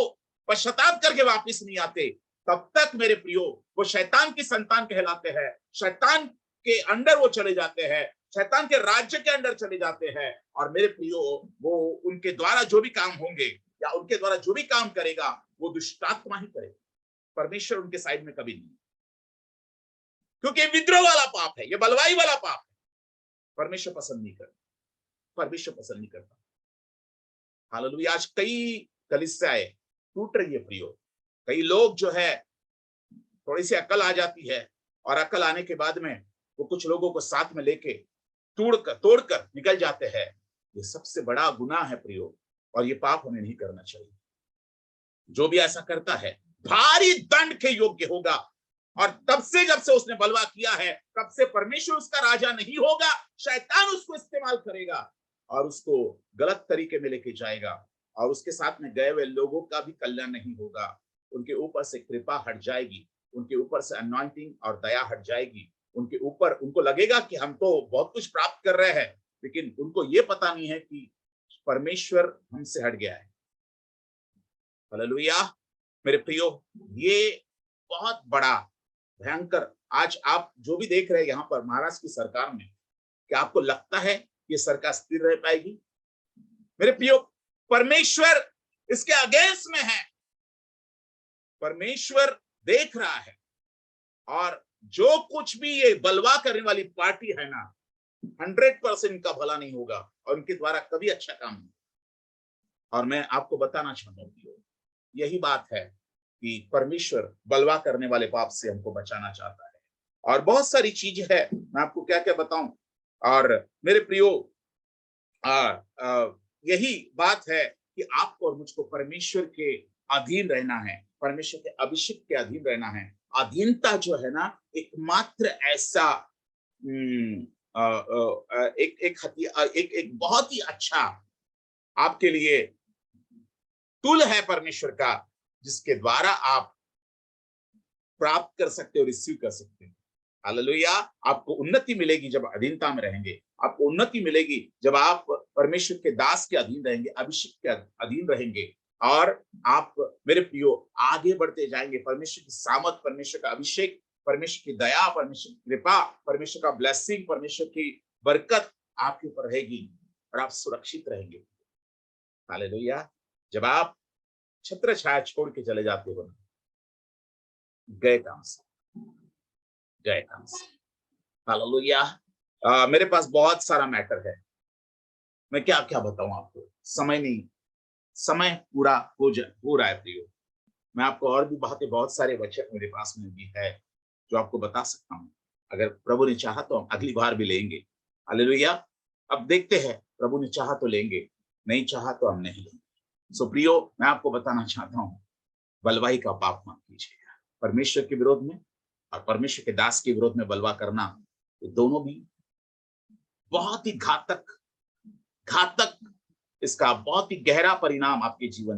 पश्चाताप करके वापस नहीं आते, तब तक मेरे प्रियो वो शैतान की संतान कहलाते हैं, शैतान के अंडर वो चले जाते हैं, शैतान के राज्य के अंदर चले जाते हैं। और मेरे प्रियो वो उनके द्वारा जो भी काम होंगे, या उनके द्वारा जो भी काम करेगा, वो दुष्टात्मा ही करेगा, परमेश्वर उनके साइड में कभी नहीं, क्योंकि विद्रोह वाला पाप है, ये बलवाई वाला पाप है, परमेश्वर पसंद नहीं करता, परमेश्वर पसंद नहीं करता। हालेलुया। आज कई कलीसियाएं टूट रही है प्रियो, कई लोग जो है, थोड़ी सी अकल आ जाती है, और अकल आने के बाद में वो कुछ लोगों को साथ में लेके तोड़कर निकल जाते हैं। ये सबसे बड़ा गुनाह है प्रियो, और ये पाप हमें नहीं करना चाहिए। जो भी ऐसा करता है भारी दंड के योग्य होगा। और तब से जब से उसने बलवा किया है, तब से परमेश्वर उसका राजा नहीं होगा, शैतान उसको इस्तेमाल करेगा और उसको गलत तरीके में लेके जाएगा, और उसके साथ में गए हुए लोगों का भी कल्याण नहीं होगा। उनके ऊपर से कृपा हट जाएगी, उनके ऊपर से अनॉइंटिंग और दया हट जाएगी, उनके ऊपर, उनको लगेगा कि हम तो बहुत कुछ प्राप्त कर रहे हैं, लेकिन उनको ये पता नहीं है कि परमेश्वर हमसे हट गया है। हालेलुया। मेरे प्रियो, ये बहुत बड़ा भयंकर, आज आप जो भी देख रहे हैं यहाँ पर महाराष्ट्र की सरकार में, क्या आपको लगता है ये सरकार स्थिर रह पाएगी? मेरे प्रियो, परमेश्वर इसके अगेंस्ट में है। परमेश्वर देख रहा है, और जो कुछ भी ये बलवा करने वाली पार्टी है ना, 100% इनका भला नहीं होगा और उनके द्वारा कभी अच्छा काम नहीं। और मैं आपको बताना चाहता हूँ, यही बात है कि परमेश्वर बलवा करने वाले पाप से हमको बचाना चाहता है। और बहुत सारी चीज है, मैं आपको क्या क्या बताऊं। और मेरे प्रियो, यही बात है कि आपको और मुझको परमेश्वर के अधीन रहना है, परमेश्वर के अभिषेक के अधीन रहना है। अधीनता जो है ना, एकमात्र ऐसा एक बहुत ही अच्छा आपके लिए टूल है परमेश्वर का, जिसके द्वारा आप प्राप्त कर सकते हो, रिसीव कर सकते हो। हालेलुया। आपको उन्नति मिलेगी जब अधीनता में रहेंगे। आपको उन्नति मिलेगी जब आप परमेश्वर के दास के अधीन रहेंगे, अभिषेक के अधीन रहेंगे, और आप मेरे प्रियो आगे बढ़ते जाएंगे। परमेश्वर की सामर्थ, परमेश्वर का अभिषेक, परमेश्वर की दया, परमेश्वर की कृपा, परमेश्वर का ब्लेसिंग, परमेश्वर की बरकत आपके ऊपर रहेगी और आप सुरक्षित रहेंगे। हालेलुया। जब आप छत्र छाया छोड़ के चले जाते हो, गए काम से, गए काम से। हालेलुया। मेरे पास बहुत सारा मैटर है, मैं क्या क्या बताऊं आपको, समय नहीं, समय पूरा हो रहा है प्रियो। मैं आपको और भी बहुत सारे वचन मेरे पास में भी है जो आपको बता सकता हूं। अगर प्रभु ने चाहा तो हम अगली बार भी लेंगे। हालेलुया। अब देखते हैं, प्रभु ने चाहा तो लेंगे, नहीं चाहा तो हम नहीं लेंगे। सो प्रियो, मैं आपको बताना चाहता हूं, बलवाई का पाप मत कीजिएगा। परमेश्वर के विरोध में और परमेश्वर के दास के विरोध में बलवा करना, ये दोनों भी बहुत ही घातक, इसका बहुत ही गहरा परिणाम आपके जीवन